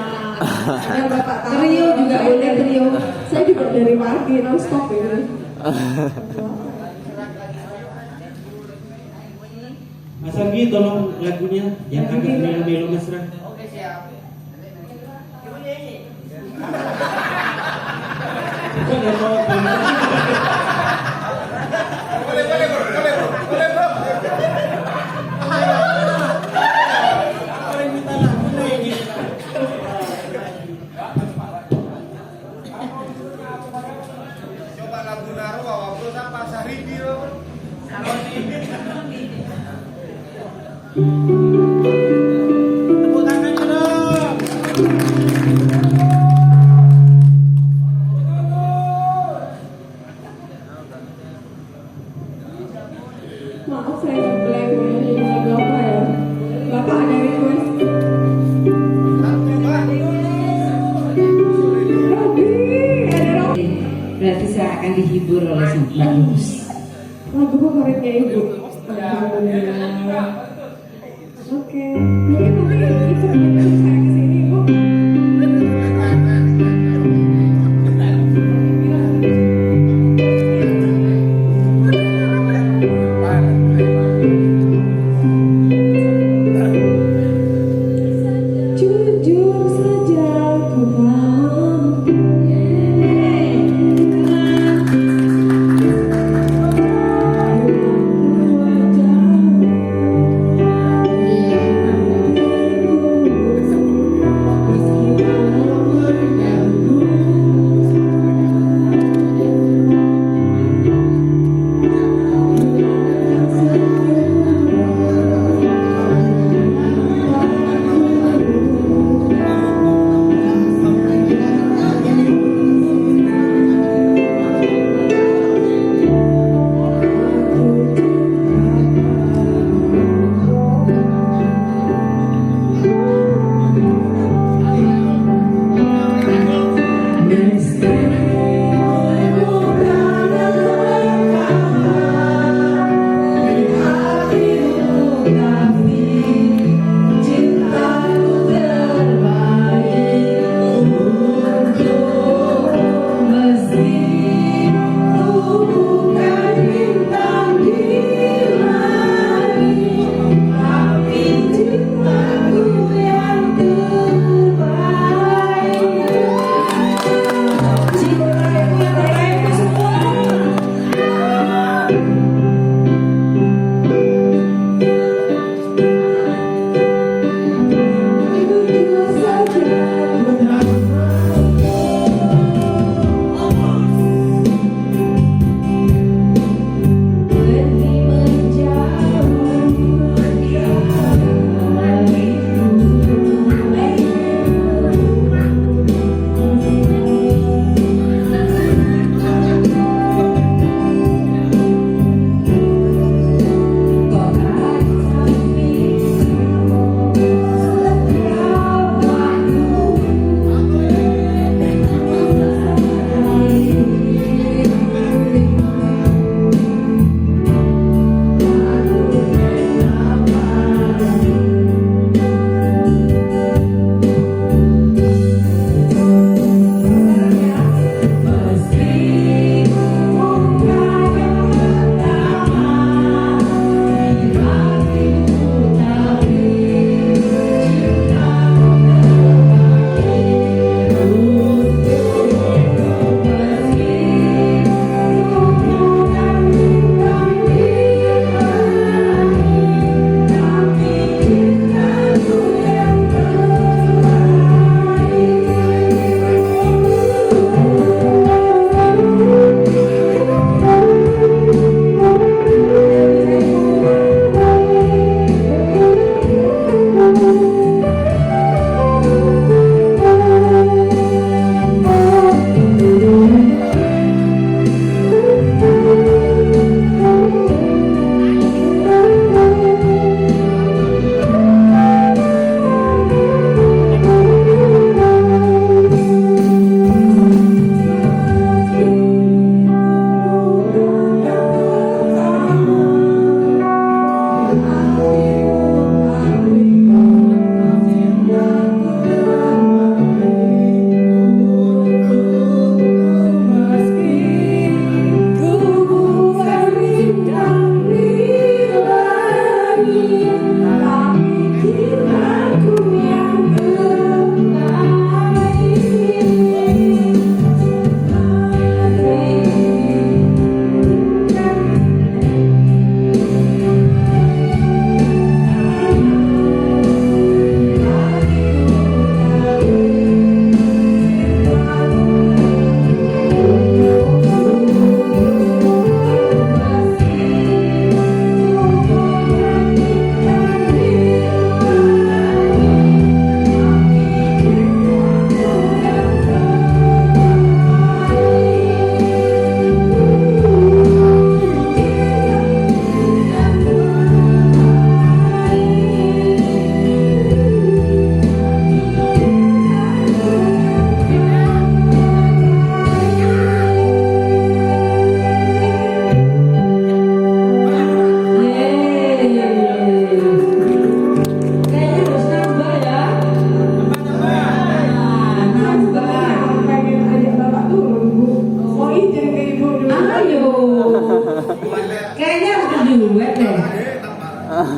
Biar Bapak tahu. Trio juga boleh trio. Saya juga dari pagi non-stop ini. Mas Anggi tolong lagunya yang agak melo-melo mesra. Oke, siap. Kok nggak mau Coba lagu Naro, Wabro, apa Sahribi loh. Tepuk tangannya dong. Maaf saya ngeblank ya, ini lagu apa ya? Bapak ada request. Berarti saya akan dihibur oleh sang bagus. Lagu favoritnya Ibu. Alhamdulillah. Oke. Mungkin ikut saya ke sini Ibu. Jujur saja ku mampu.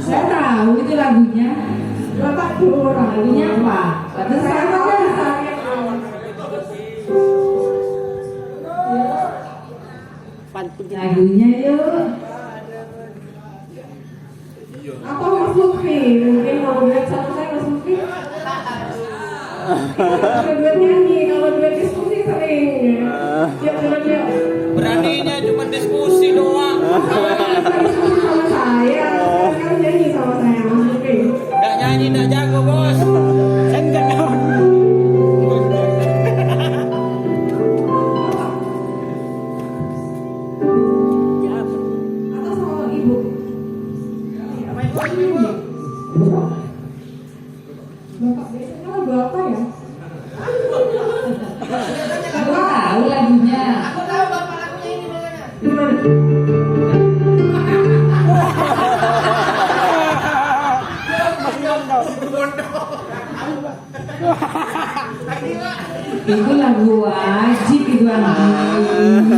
Saya tahu itu lagunya. Bapak curang. Lagunya apa? Pada saya aja. Lagunya yuk. Apa Mas Lutfi? Mungkin kalau duet sama saya Mas Lutfi. Kalau duet nyanyi, kalau duet diskusi sering. Ya benar. Beraninya cuma diskusi doang. Diskusi sama saya, sekarang nyanyi sama saya Mas Lutfi. Nggak nyanyi, nggak jago bos. Saya nggak tahu. Atau sama ibu. Bapak biasanya lagu apa ya? Aku tahu lagunya. Aku tahu bapak lagunya ini dengannya. Gimana? Itu lagu wajib itu anak.